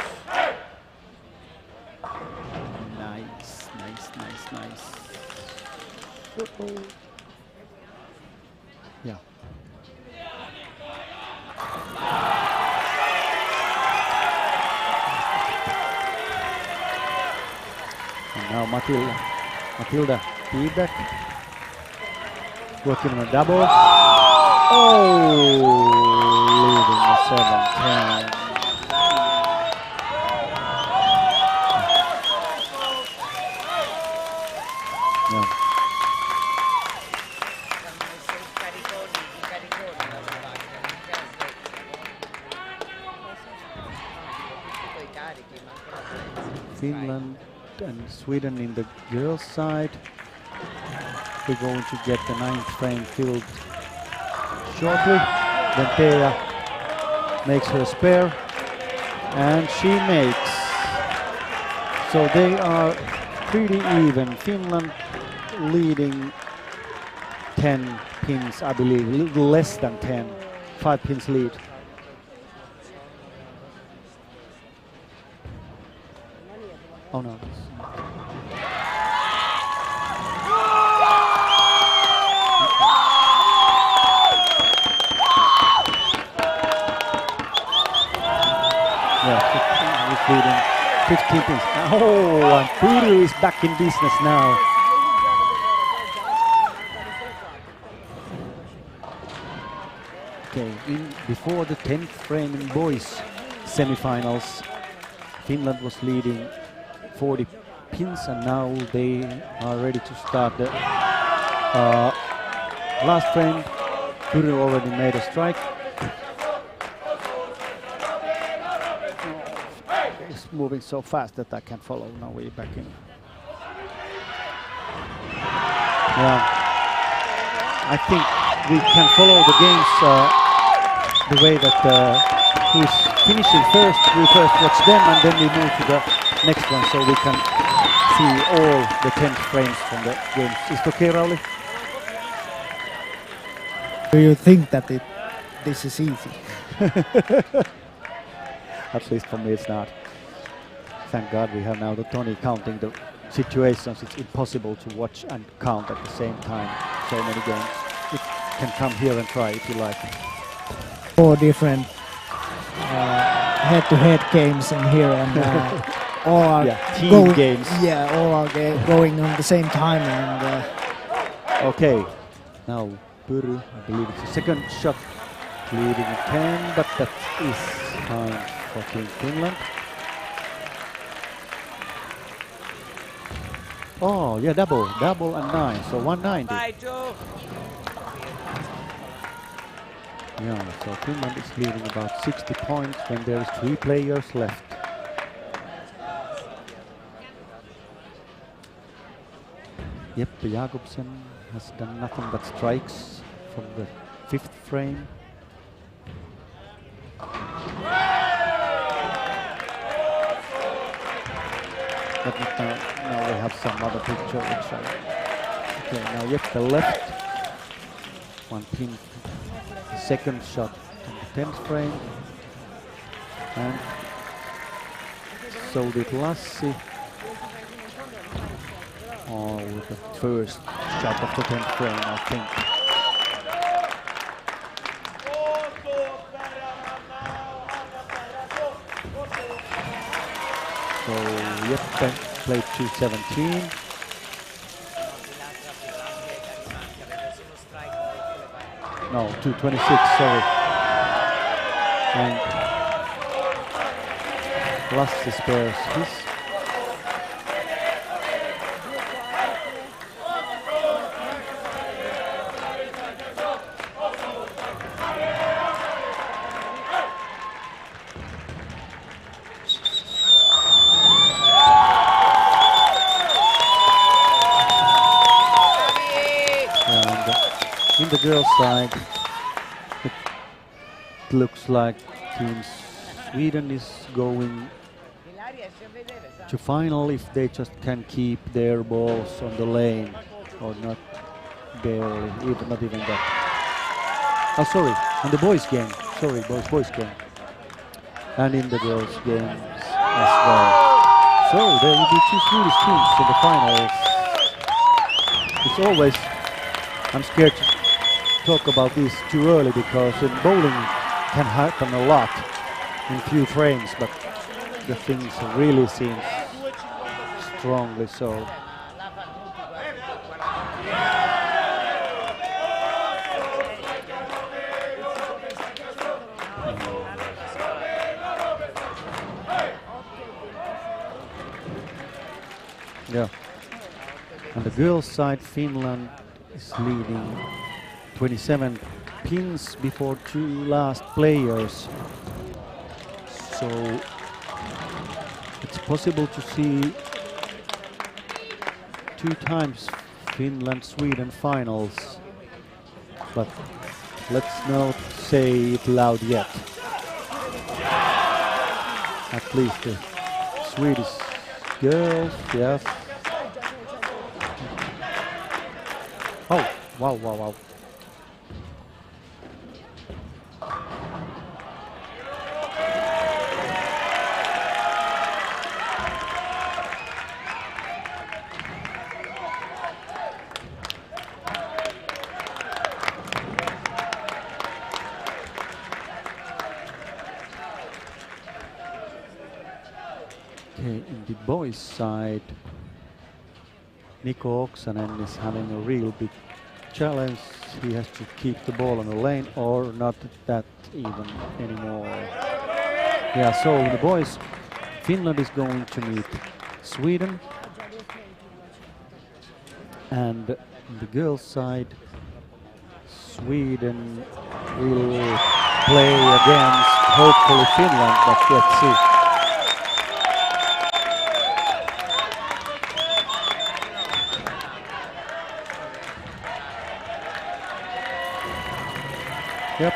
Nice. Yeah. And now Matilda feedback, working on a double. Oh, leaving the 7-10. Yeah. Finland and Sweden in the girls' side. We're going to get the 9th frame filled shortly. Then Thea makes her spare, and she makes. So they are pretty even. Finland leading 10 pins, I believe, a little less than 10, 5 pins lead. Oh no. Yeah, he's leading 15 pins. Oh, and Puru is back in business now. Okay, before the 10th frame in boys semifinals, Finland was leading 40 pins, and now they are ready to start the last frame. Puru already made a strike. It's moving so fast that I can't follow. Now we're back in. Yeah, I think we can follow the games the way that who's finishing first, we first watch them, and then we move to the next one, so we can see all the 10 frames from the games. Is it okay, Rauli? Do you think that this is easy? At least for me it's not. Thank God we have now the Tony counting the situations. It's impossible to watch and count at the same time so many games. You can come here and try if you like. 4 different head-to-head games in here, and all are team games. Yeah, all are going on the same time. And okay, now Puru, I believe it's the second shot, leading 10, but that is fine for Team Finland. Oh yeah, double and 9, so 190. Yeah, so Finland is leading about 60 points when there is 3 players left. Jeppe Jakobsen has done nothing but strikes from the 5th frame. But now we have some other picture which okay, now Jeppe left. 1 pin. Second shot in the 10th frame, and so did Lassi. Oh, with the first shot of the 10th frame, I think. So Jeppe played 217. No, 226, sorry. And Lassi spares his. the girls' side, it looks like Team Sweden is going to final if they just can keep their balls on the lane, or not barely, not even that. Oh, sorry, in the boys' game. Sorry, boys' game. And in the girls' games as well. So there will be 2 Swedish teams in the finals. It's always, I'm scared to talk about this too early because in bowling can happen a lot in few frames, but the things really seems strongly so. Yeah. On the girls' side, Finland is leading 27 pins before 2 last players. So it's possible to see 2 times Finland-Sweden finals, but let's not say it loud yet. At least the Swedish girls, yes. Oh, wow. Okay, in the boys' side, Niko Oksanen is having a real big challenge. He has to keep the ball on the lane, or not that even anymore. Yeah, so in the boys, Finland is going to meet Sweden. And in the girls' side, Sweden will play against hopefully Finland, but let's see. Yep.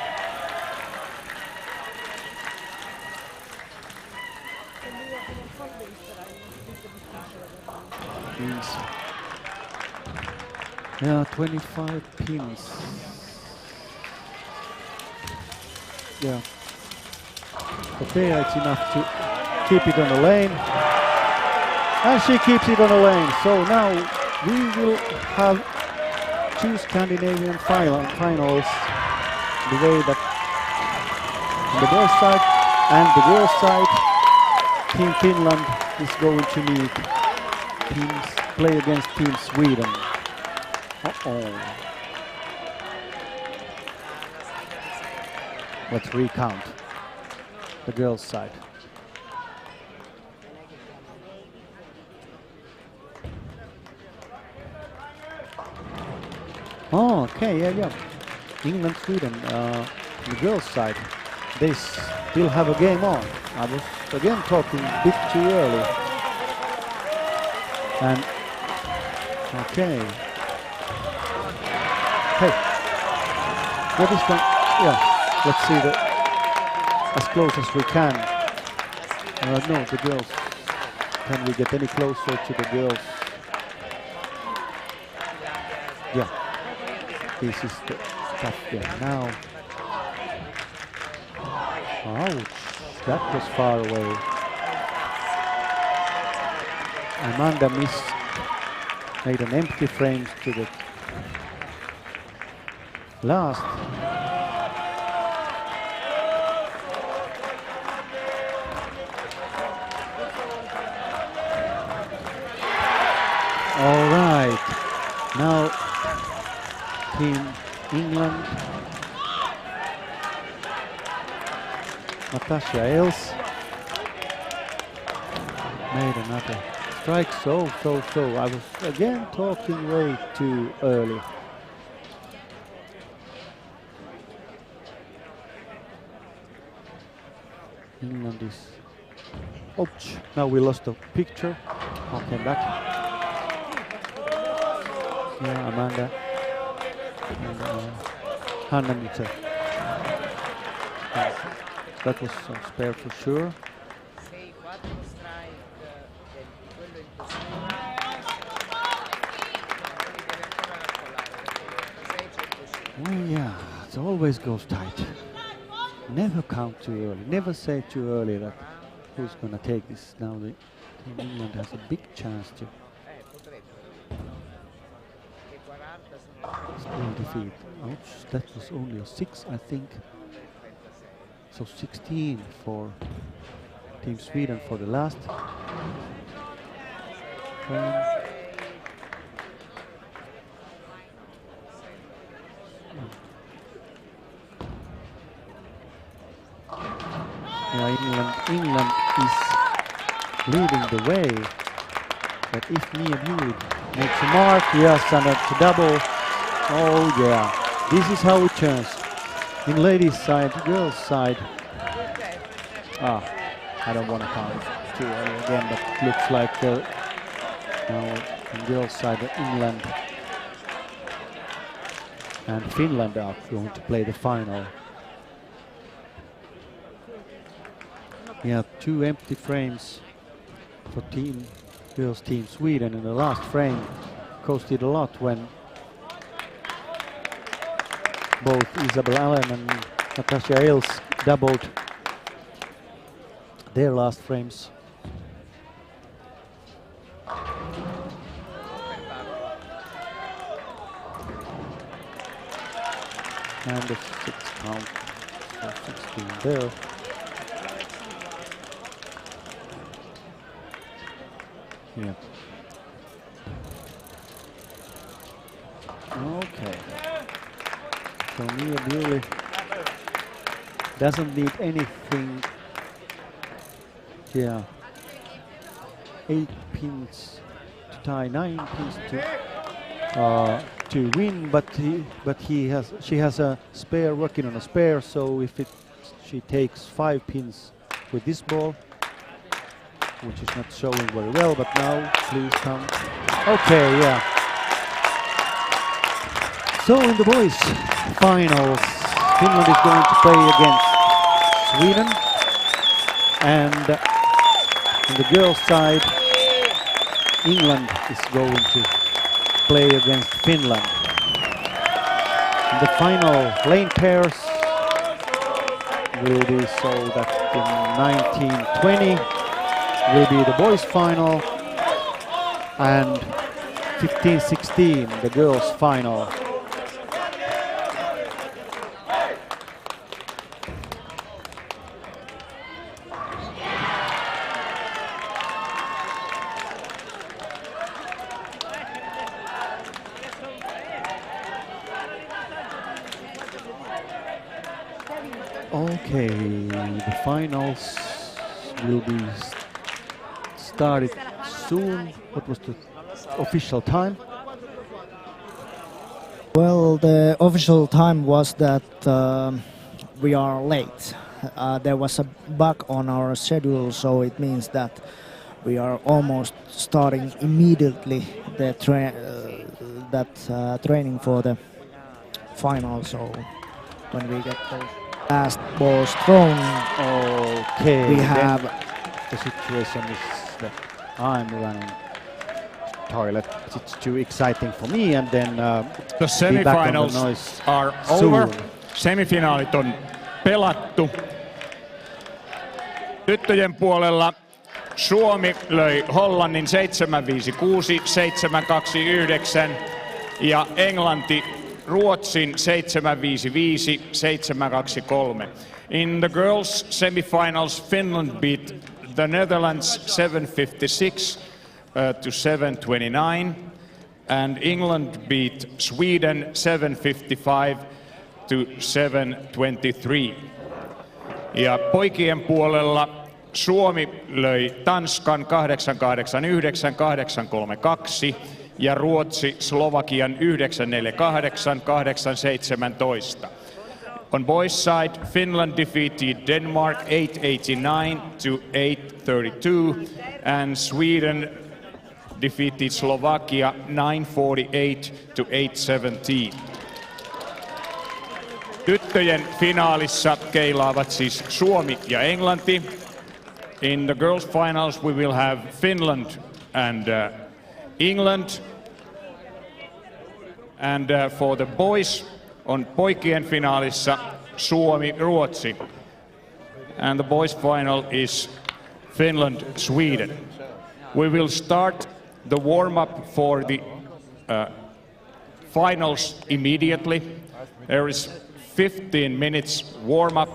Means, yeah, 25 pins. Yeah. But there it's enough to keep it on the lane. And she keeps it on the lane. So now we will have 2 Scandinavian finals. The way that on the boys' side and the girls' side, Team Finland is going to meet play against Team Sweden. Let's recount the girls' side. Oh, okay, yeah. England, Sweden, the girls' side, they still have a game on. I was again talking a bit too early. And okay. Hey, what is going? Yeah, let's see as close as we can. No, the girls. Can we get any closer to the girls? Yeah, this is the tough game now. Ouch, that was far away. Amanda made an empty frame to the last. All right, now Team England, Natasha Ailes made another strike. So. I was again talking way too early. England is. Ouch! Now we lost the picture. Okay, back. Yeah, Amanda. Hannamitsa. That was some spare for sure. Oh yeah, it always goes tight. Never count too early. Never say too early that who's gonna take this. Now the Team England has a big chance to still defeat. Ouch, that was only a 6, I think. So 16 for Team Sweden for the last frame. Yeah, England is leading the way. But if Mia Buell makes a mark, yes, and it's a double. Oh yeah, this is how it turns. In ladies' side, girls' side. I don't want to count too early again, but it looks like now on girls' side, England and Finland are going to play the final. Yeah, 2 empty frames for girls team Sweden in the last frame. Costed a lot when both Isabel Allen and Natasha Ailes doubled their last frames. And the 6 count, so 16 there. Yeah. Okay. So Mia Buell doesn't need anything. Yeah. 8 pins to tie, 9 pins to win, but she has a spare working on a spare. So if she takes 5 pins with this ball, which is not showing very well, but now please come. Okay, yeah. So in the boys finals, Finland is going to play against Sweden, and in the girls side, England is going to play against Finland. In the final lane pairs will be so that in 1920 will be the boys final, and 15-16 the girls final. Okay, the finals will be started soon. What was the official time? Well, the official time was that we are late. There was a bug on our schedule, so it means that we are almost starting immediately the training for the final. So when we get those last balls thrown, Okay, we have the situation is that I'm running toilet. It's too exciting for me, and then The semifinals are over. Semifinaalit on pelattu. Tyttöjen puolella Suomi löi Hollannin 7-5-6, 7-2-9 ja Englanti Ruotsin 7-5-5, 7-2-3. In the girls semifinals, Finland beat the Netherlands 7-56 to 7-29, and England beat Sweden 7-55 to 7-23. Ja poikien puolella Suomi löi Tanskan 8-8-9, 8-3-2 ja Ruotsi Slovakian 9-4-8, 8-17. On boys side, Finland defeated Denmark 8-89 to 8-32, and Sweden defeated Slovakia 9-48 to 8-17. Tyttöjen finaalissa keilaavat siis Suomi ja Englanti. In the girls finals we will have Finland and England. And for the boys on poikien finaalissa Suomi, Ruotsi. And the boys final is Finland, Sweden. We will start the warm-up for the finals immediately. There is 15 minutes warm-up.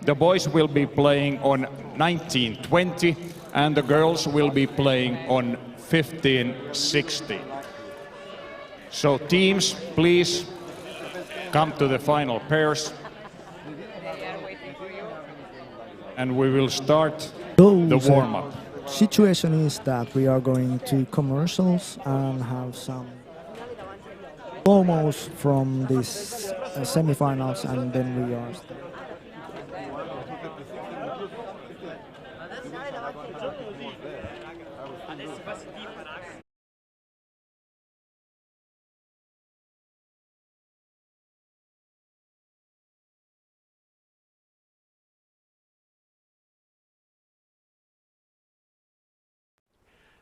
The boys will be playing on 1920 and the girls will be playing on 1560. So teams, please come to the final pairs. And we will start the warm-up. Situation is that we are going to commercials and have some promos from this semifinals, and then we are.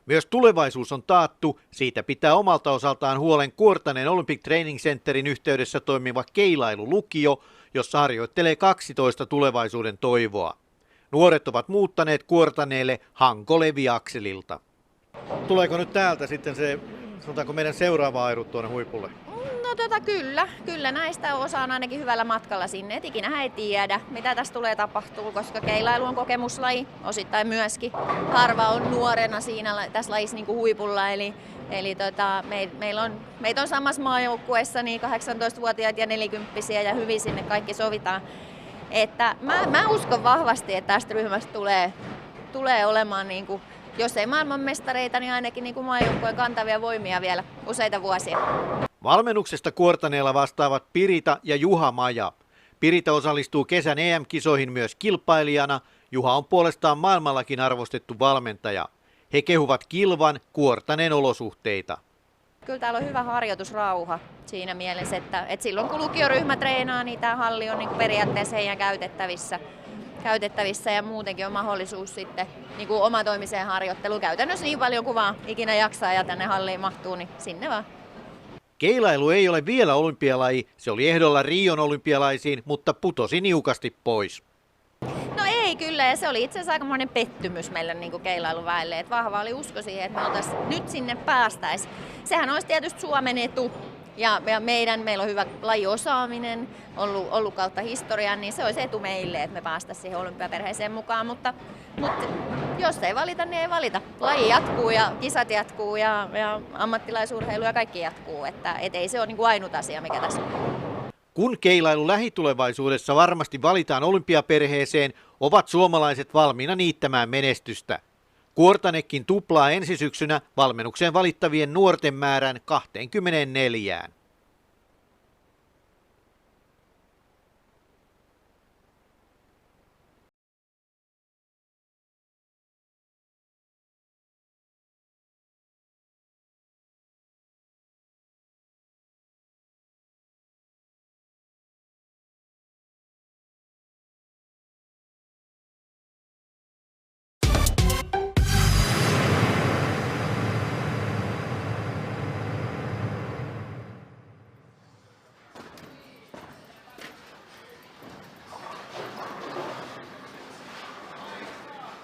Myös tulevaisuus on taattu, siitä pitää omalta osaltaan huolen Kuortaneen Olympic Training Centerin yhteydessä toimiva keilailulukio, jossa harjoittelee 12 tulevaisuuden toivoa. Nuoret ovat muuttaneet Kuortaneelle Hanko-Levi-akselilta. Tuleeko nyt täältä sitten se, sanotaanko meidän seuraava airut tuonne huipulle? No kyllä näistä osa on ainakin hyvällä matkalla sinne, et ikinä ei tiedä mitä tässä tulee tapahtuu, koska keilailu on kokemuslaji, osittain myöskin. Harva on nuorena siinä tässä lajissa niin kuin huipulla, eli meitä on samassa maajoukkueessa niin 18-vuotiaita ja 40-vuotiaita ja hyvin sinne kaikki sovitaan. Että mä uskon vahvasti, että tästä ryhmästä tulee olemaan, niin kuin, jos ei maailmanmestareita, niin ainakin niin kuin maajoukkueen kantavia voimia vielä useita vuosia. Valmennuksesta Kuortaneella vastaavat Pirita ja Juha Maja. Pirita osallistuu kesän EM-kisoihin myös kilpailijana. Juha on puolestaan maailmallakin arvostettu valmentaja. He kehuvat kilvan Kuortaneen olosuhteita. Kyllä täällä on hyvä harjoitusrauha siinä mielessä, että silloin kun lukioryhmä treenaa, niin tämä halli on niin kuin periaatteessa heidän käytettävissä ja muutenkin on mahdollisuus sitten niin kuin omatoimiseen harjoitteluun käytännössä niin paljon kuin vaan ikinä jaksaa ja tänne halliin mahtuu, niin sinne vaan. Keilailu ei ole vielä olympialaji, se oli ehdolla Rion olympialaisiin, mutta putosi niukasti pois. No ei kyllä, ja se oli itse asiassa aikamoinen pettymys meille niin kuin keilailuväelle, että vahva oli usko siihen, että me nyt sinne päästäisiin. Sehän olisi tietysti Suomen etu, ja meillä on hyvä lajiosaaminen, ollut kautta historian, niin se olisi etu meille, että me päästäisiin siihen olympiaperheeseen mukaan, mutta jos ei valita, niin ei valita. Laji jatkuu ja kisat jatkuu ja ammattilaisurheilu ja kaikki jatkuu, että ei se ole niin kuin ainut asia, mikä tässä on. Kun keilailu lähitulevaisuudessa varmasti valitaan olympiaperheeseen, ovat suomalaiset valmiina niittämään menestystä. Kuortanekin tuplaa ensi syksynä valmennukseen valittavien nuorten määrän 24.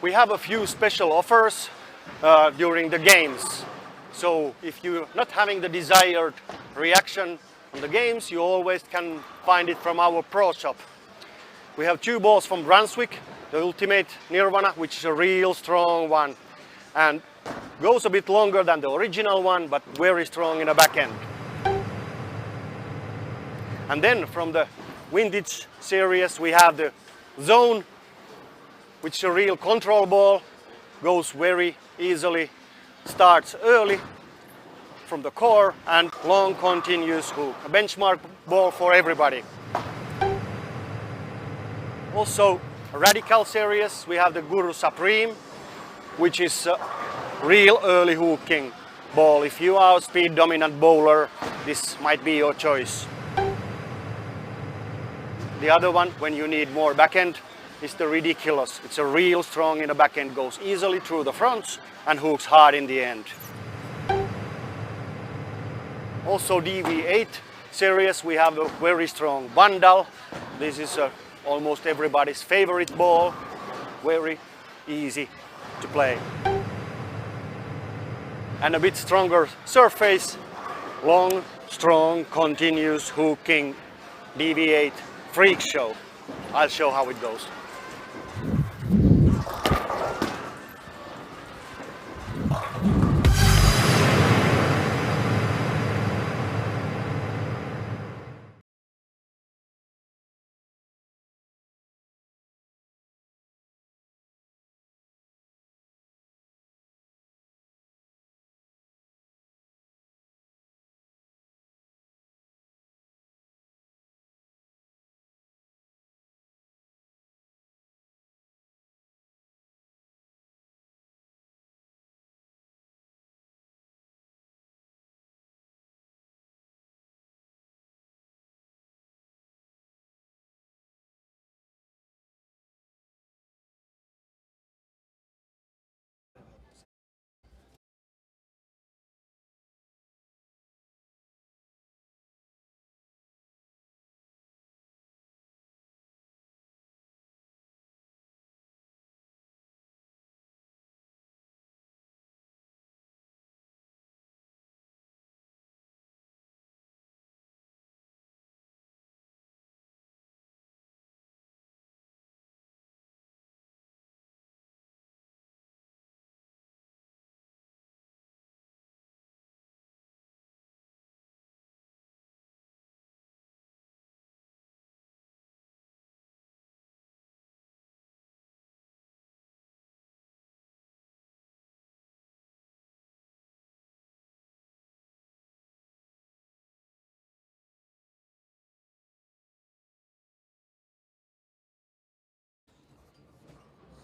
We have a few special offers during the games. So if you're not having the desired reaction on the games, you always can find it from our pro shop. We have 2 balls from Brunswick, the Ultimate Nirvana, which is a real strong one and goes a bit longer than the original one, but very strong in the back end. And then from the vintage series we have the Zone, which is a real control ball, goes very easily, starts early from the core and long continuous hook. A benchmark ball for everybody. Also a Radical series, we have the Guru Supreme, which is a real early hooking ball. If you are a speed dominant bowler, this might be your choice. The other one, when you need more backhand, is the ridiculous. It's a real strong in the backhand, goes easily through the fronts and hooks hard in the end. Also DV8 series, we have a very strong Vandal. This is almost everybody's favorite ball. Very easy to play. And a bit stronger surface, long, strong, continuous hooking DV8 freak show. I'll show how it goes.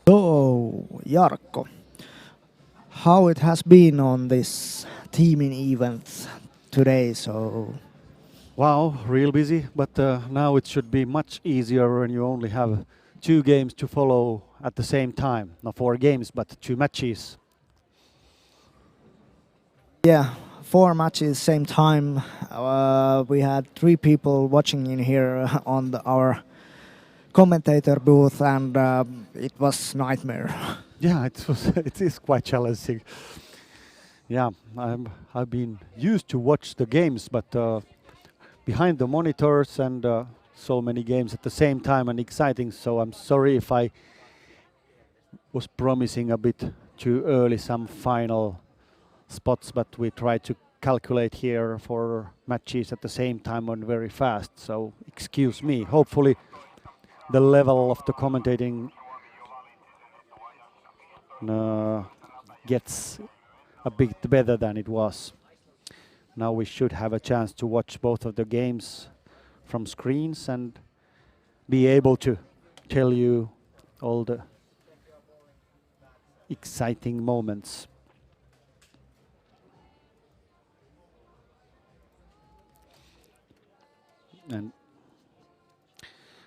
So, Jarkko, how it has been on this teaming event today? So, Wow, real busy, but now it should be much easier when you only have 2 games to follow at the same time. Not 4 games, but 2 matches. yeah, 4 matches same time. We had 3 people watching in here on our commentator booth, and it was nightmare. Yeah, it is quite challenging. Yeah, I've been used to watch the games, but behind the monitors and so many games at the same time and exciting. So I'm sorry if I was promising a bit too early some final spots, but we try to calculate here for matches at the same time and very fast. So excuse me. Hopefully the level of the commentating gets a bit better than it was. Now we should have a chance to watch both of the games from screens and be able to tell you all the exciting moments. And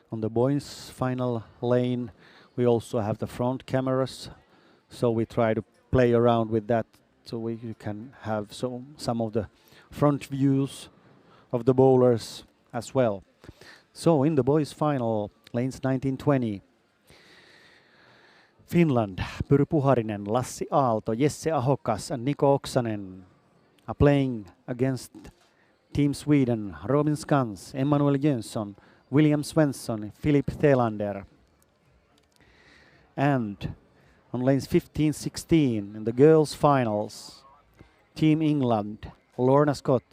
on the boys' final lane, we also have the front cameras, so we try to play around with that, so you can have some of the front views of the bowlers as well. So in the boys' final, lanes 19-20, Finland, Pyry Puharinen, Lassi Aalto, Jesse Ahokas and Niko Oksanen are playing against Team Sweden, Robin Skans, Emmanuel Jönsson, William Svensson, Philip Thelander. And on lanes 15-16 in the girls' finals, Team England, Lorna Scott,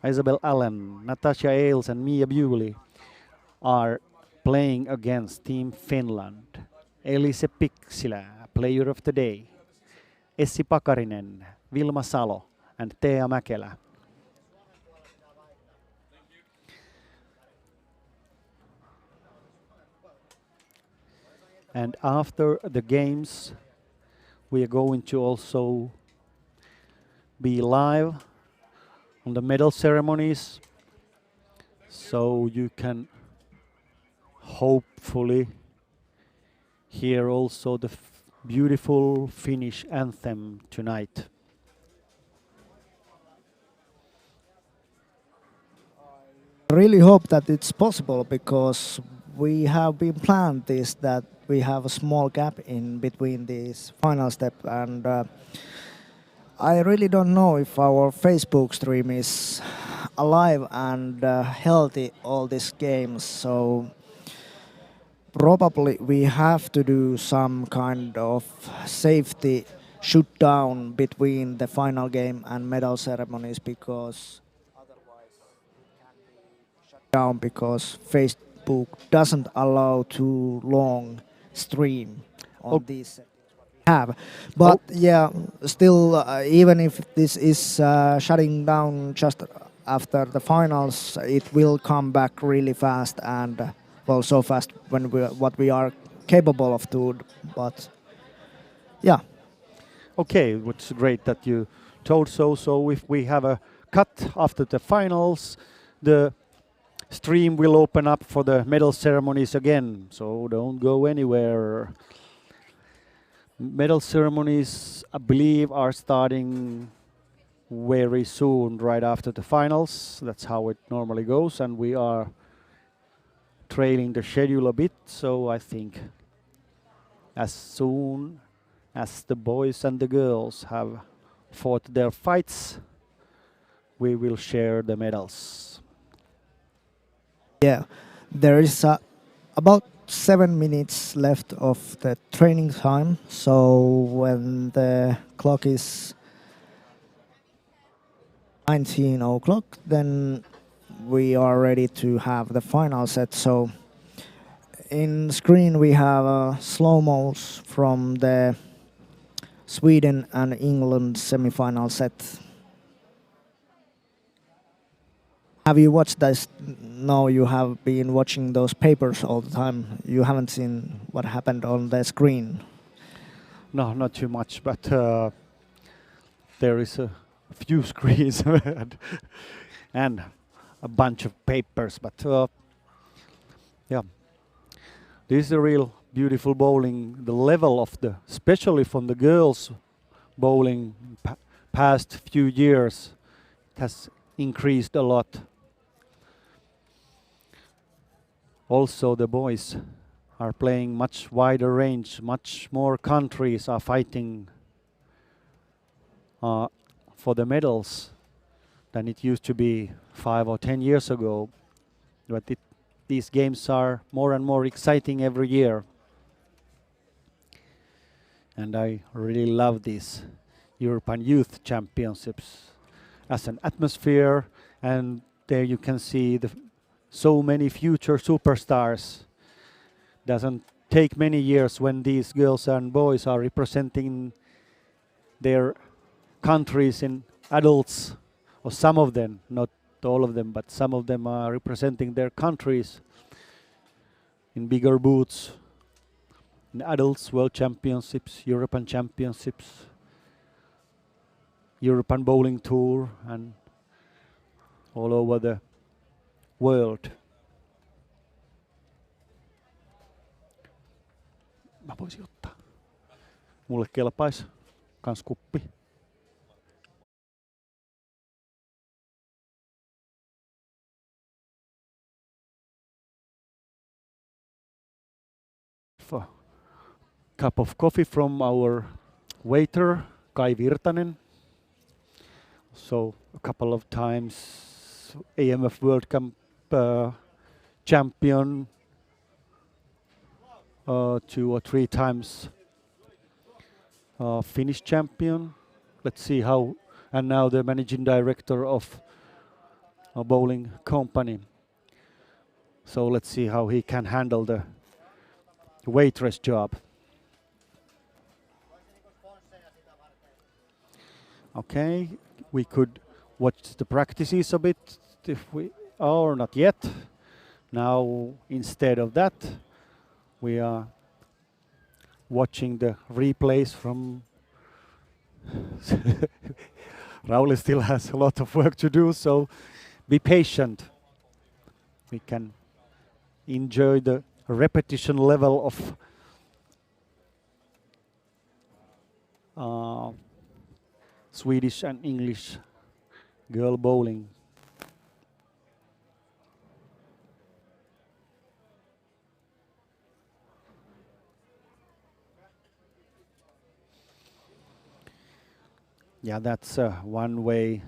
Isabel Allen, Natasha Ailes and Mia Bewley are playing against Team Finland. Elise Piksilä, Player of the Day, Essi Pakarinen, Vilma Salo and Tea Mäkelä. And after the games, we are going to also be live on the medal ceremonies, so you can hopefully hear also the beautiful Finnish anthem tonight. Really hope that it's possible because we have been planned this that we have a small gap in between this final step and I really don't know if our Facebook stream is alive and healthy all these games, so probably we have to do some kind of safety shoot down between the final game and medal ceremonies because otherwise it can be shut down because Facebook doesn't allow too long stream on these settings what we have. But yeah, still even if this is shutting down just after the finals, it will come back really fast and well, so fast when what we are capable of doing. But yeah. Okay, it's great that you told so. So if we have a cut after the finals, the stream will open up for the medal ceremonies again. So don't go anywhere. Medal ceremonies, I believe, are starting very soon, right after the finals. That's how it normally goes, and we are trailing the schedule a bit. So I think as soon as the boys and the girls have fought their fights, we will share the medals. Yeah, there is about 7 minutes left of the training time. So when the clock is 19 o'clock, then we are ready to have the final set. So in screen we have slow-mos from the Sweden and England semi-final set. Have you watched this? No, you have been watching those papers all the time. You haven't seen what happened on the screen. No, not too much, but there is a few screens and a bunch of papers. But yeah, this is a real beautiful bowling. The level of the, especially from the girls bowling past few years, it has increased a lot. Also the boys are playing much wider range, much more countries are fighting for the medals than it used to be 5 or 10 years ago. But these games are more and more exciting every year. And I really love these European Youth Championships as an atmosphere, and there you can see so many future superstars. Doesn't take many years when these girls and boys are representing their countries in adults, or some of them, not all of them, but some of them are representing their countries in bigger boots, in adults, world championships, European championships, European bowling tour, and all over the world. Mä voisin ottaa. Mulle kelpaisi kans kuppi. A cup of coffee from our waiter, Kai Virtanen. So a couple of times AMF World Cup champion, 2 or 3 times Finnish champion. Let's see how, and now the managing director of a bowling company. So let's see how he can handle the waitress job. Okay, we could watch the practices a bit if we, or not yet. Now instead of that, we are watching the replays from Rauli still has a lot of work to do, so be patient. We can enjoy the repetition level of Swedish and English girl bowling. Yeah, that's one way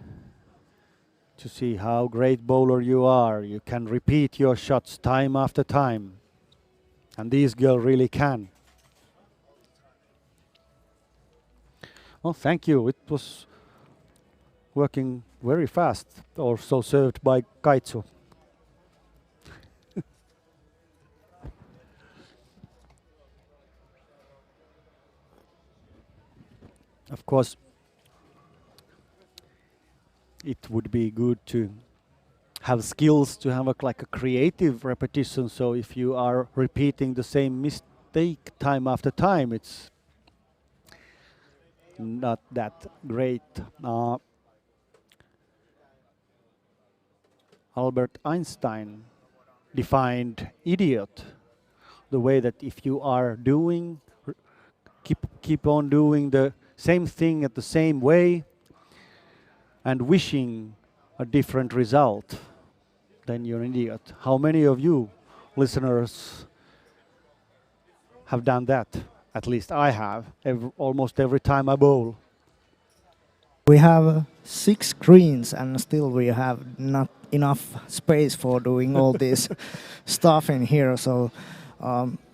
to see how great bowler you are. You can repeat your shots time after time. And these girls really can. Well, thank you. It was working very fast. Also served by Kaitsu. Of course, it would be good to have skills to have like a creative repetition. So if you are repeating the same mistake time after time, it's not that great. Albert Einstein defined idiot the way that if you are doing, keep on doing the same thing at the same way and wishing a different result, then you're an idiot. How many of you listeners have done that? At least I have, almost every time I bowl. We have 6 screens and still we have not enough space for doing all this stuff in here. So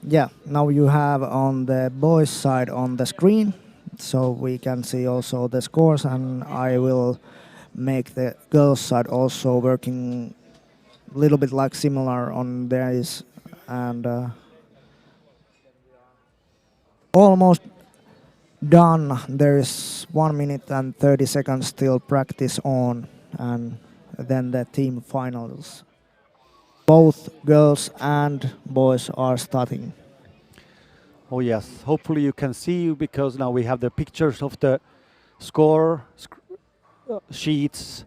yeah, now you have on the boys side on the screen, so we can see also the scores, and I will make the girls side also working a little bit like similar on theirs, and almost done. There is 1 minute and 30 seconds still practice on, and then the team finals. Both girls and boys are starting. Oh yes, hopefully you can see, because now we have the pictures of the score sheets,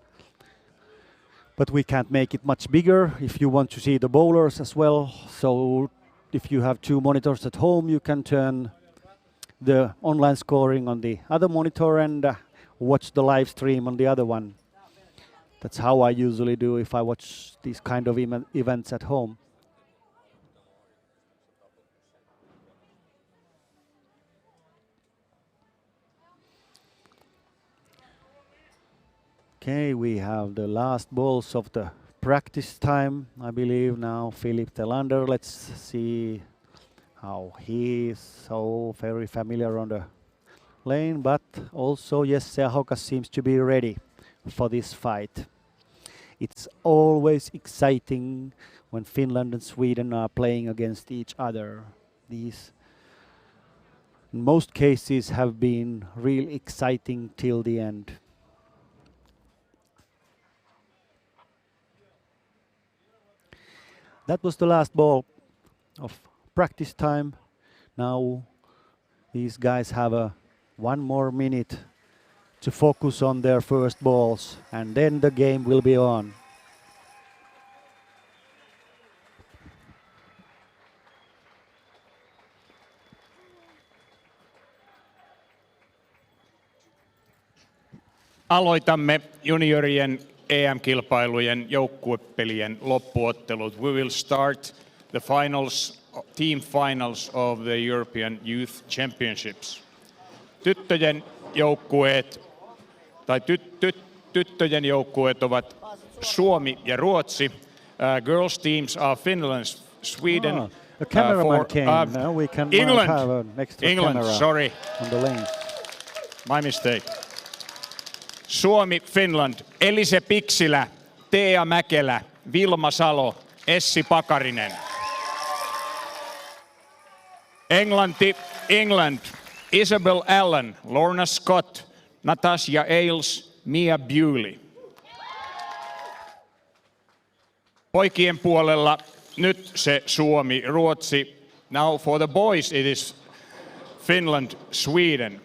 but we can't make it much bigger if you want to see the bowlers as well. So if you have 2 monitors at home, you can turn the online scoring on the other monitor and watch the live stream on the other one. That's how I usually do if I watch these kind of events at home. Okay, we have the last balls of the practice time, I believe now. Philip Telander, let's see how he is so very familiar on the lane, but also Jesse Ahokas seems to be ready for this fight. It's always exciting when Finland and Sweden are playing against each other. These, in most cases, have been really exciting till the end. That was the last ball of practice time. Now these guys have 1 more minute to focus on their first balls, and then the game will be on. Aloitamme juniorien EM-kilpailujen joukkuepelien loppuottelut. We will start the finals, team finals of the European Youth Championships. Tyttöjen joukkueet ovat Suomi ja Ruotsi. Girls teams are Finland, Sweden. The cameraman came. Now we can have an extra camera sorry. on the lanes. My mistake. Suomi, Finland, Elise Piksilä, Tea Mäkelä, Vilma Salo, Essi Pakarinen. Englanti, England, Isabel Allen, Lorna Scott, Natasha Ailes, Mia Bewley. Poikien puolella nyt se Suomi, Ruotsi. Now for the boys it is Finland, Sweden.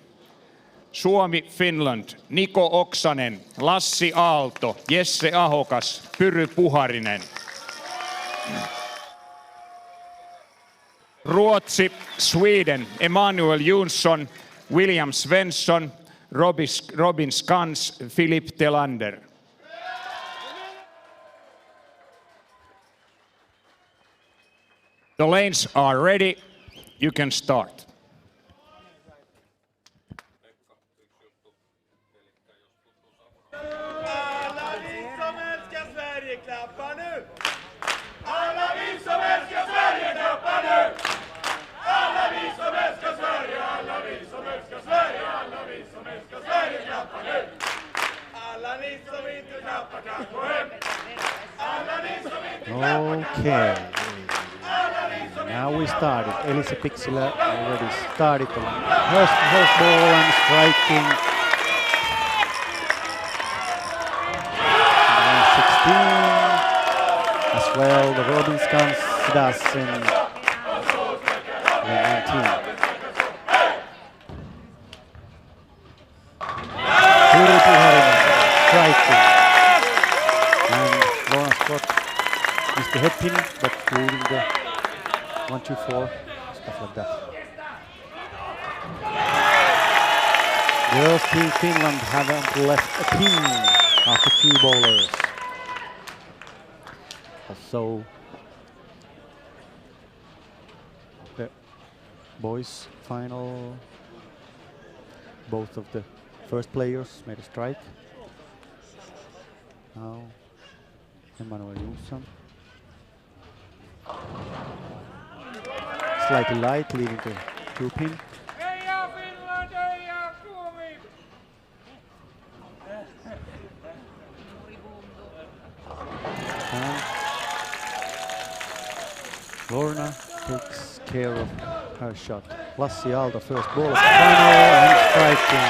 Suomi, Finland, Niko Oksanen, Lassi Aalto, Jesse Ahokas, Pyry Puharinen. Ruotsi, Sweden, Emanuel Jonsson, William Svensson, Robin Skans, Philip Telander. The lanes are ready. You can start. Okay. Now we started. Elisa Pixila already started on first ball and striking. 16 as well. The Robin Skans does in 19. Turku Harinen striking. And Lorna Scott is the head pin, but leading the 1, 2, 4, stuff like that. Girls team Finland haven't left a pin after 2 bowlers. So the boys final, both of the first players made a strike. Now Emanuel Jonsson. Slightly light, leaving the 2 pin. And Lorna takes care of her shot. Lassi Aalto, first ball of the final and striking.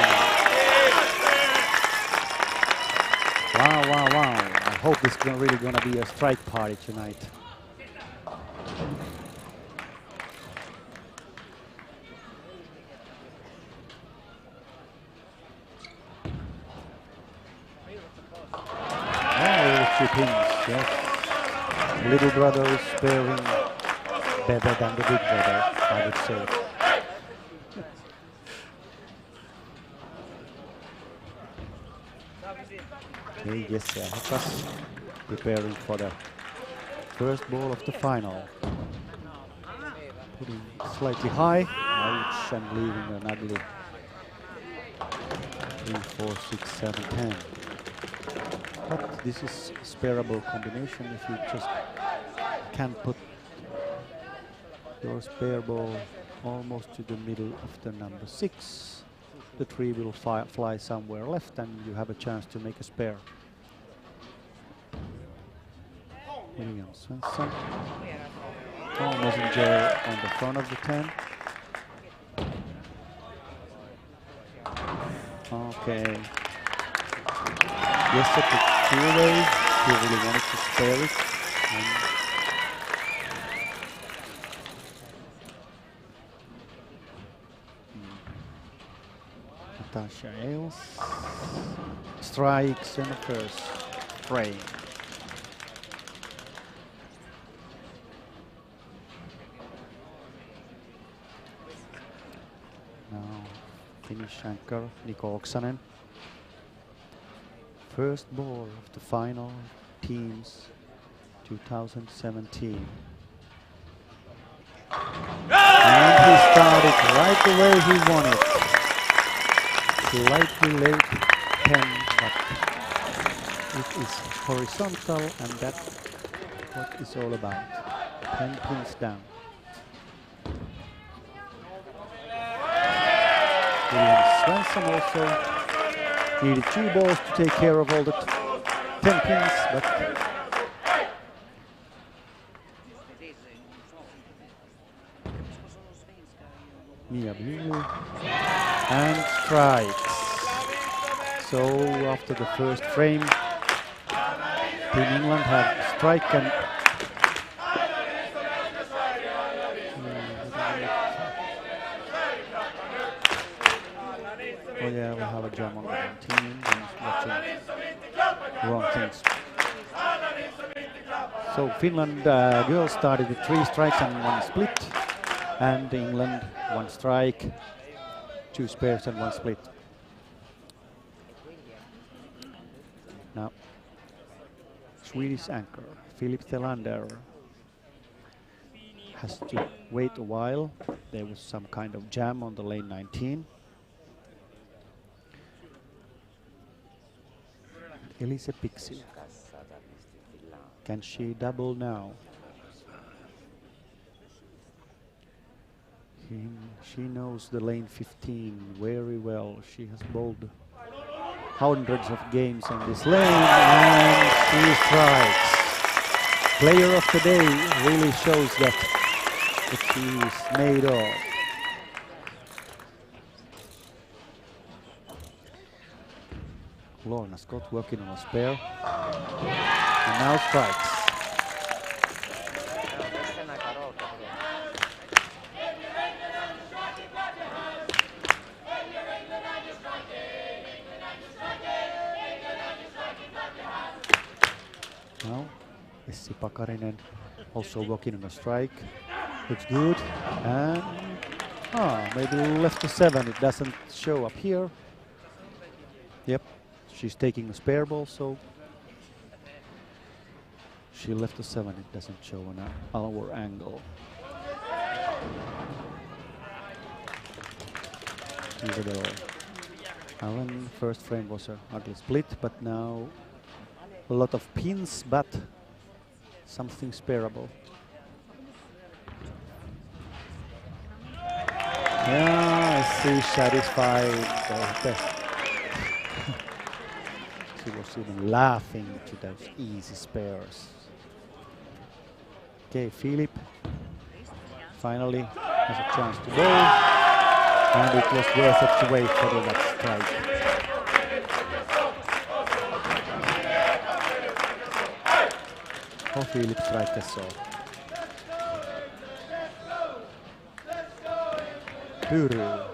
Wow, wow, wow. I hope this is really gonna be a strike party tonight. Pins, yes. Little brother is sparing better than the big brother, I would say. Okay, Jesse Ahokas preparing for the first ball of the final. Putting slightly high, ouch, and leaving an ugly 3, 4, 6, 7, 10. But this is a spareable combination if you just can put your spare ball almost to the middle of the number 6. The 3 will fly somewhere left and you have a chance to make a spare. William Svensson. Almost in jail on the front of the 10. Okay. Yes, at the 2 away, he really wanted to spare it. Natasha Ailes strikes in the first frame. Now Finnish anchor Niko Oksanen. First ball of the final teams 2017. And he started right the way he wanted. Slightly late 10, but it is horizontal and that's what it's all about. 10 pins down. William Svensson also needed 2 balls to take care of all the 10 pins, but Mia Blue and strikes. So after the first frame, Team England had strike and oh yeah, we have a jam on the team and watching wrong things. So Finland girls started with 3 strikes and 1 split. And England, 1 strike, 2 spares and 1 split. Now, Swedish anchor Philip Thelander has to wait a while. There was some kind of jam on the lane 19. Elise Pixie. Can she double now? She knows the lane 15 very well. She has bowled hundreds of games on this lane and she strikes. Player of the day really shows that she is made of. Lorna Scott working on a spare and now strikes. Now Essi Pakarinen also working on a strike. Looks good and maybe left to 7. It doesn't show up here. Yep. She's taking a spare ball, so she left a 7. It doesn't show on our angle. Isabel Allen, first frame was an ugly split, but now a lot of pins, but something spareable. Yeah, I see satisfied. She was even laughing to those easy spares. Okay, Philip finally has a chance to bowl, and it was worth it to wait for the next strike. Och Philip strike så. Puru.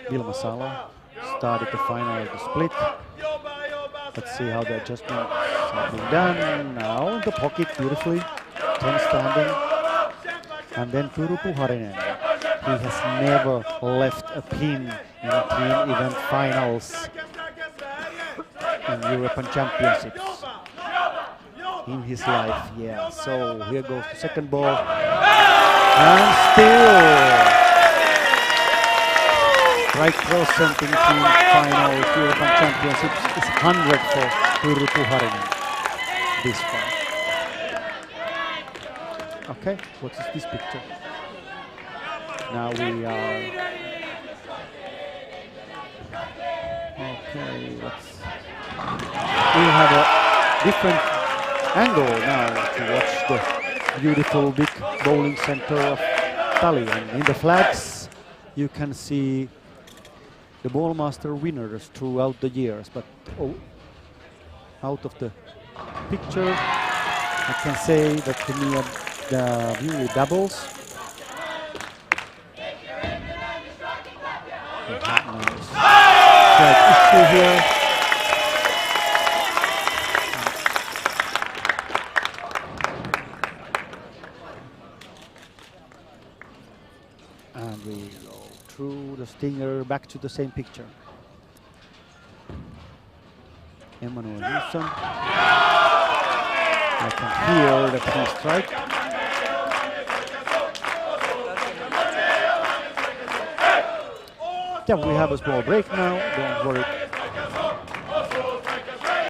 Vilma Salo started the final of the split. Let's see how the adjustments have been done. Now the pocket beautifully, 10 standing. And then Puru Puharinen. He has never left a pin in team event finals in European Championships in his life. Yeah, so here goes the second ball. And still strike percent in team final European Championships is 100 for Puru Puharinen this far. Okay, what is this picture? Now we are... Okay, we have a different angle now to watch the beautiful big bowling center of Tali. And in the flags you can see the Ballmaster winners throughout the years, but out of the picture I can say that the view doubles. Strike issue here. And we go through the stinger back to the same picture. Emmanuel Nilsson. I can hear the free strike. Yeah, we have a small break now, don't worry.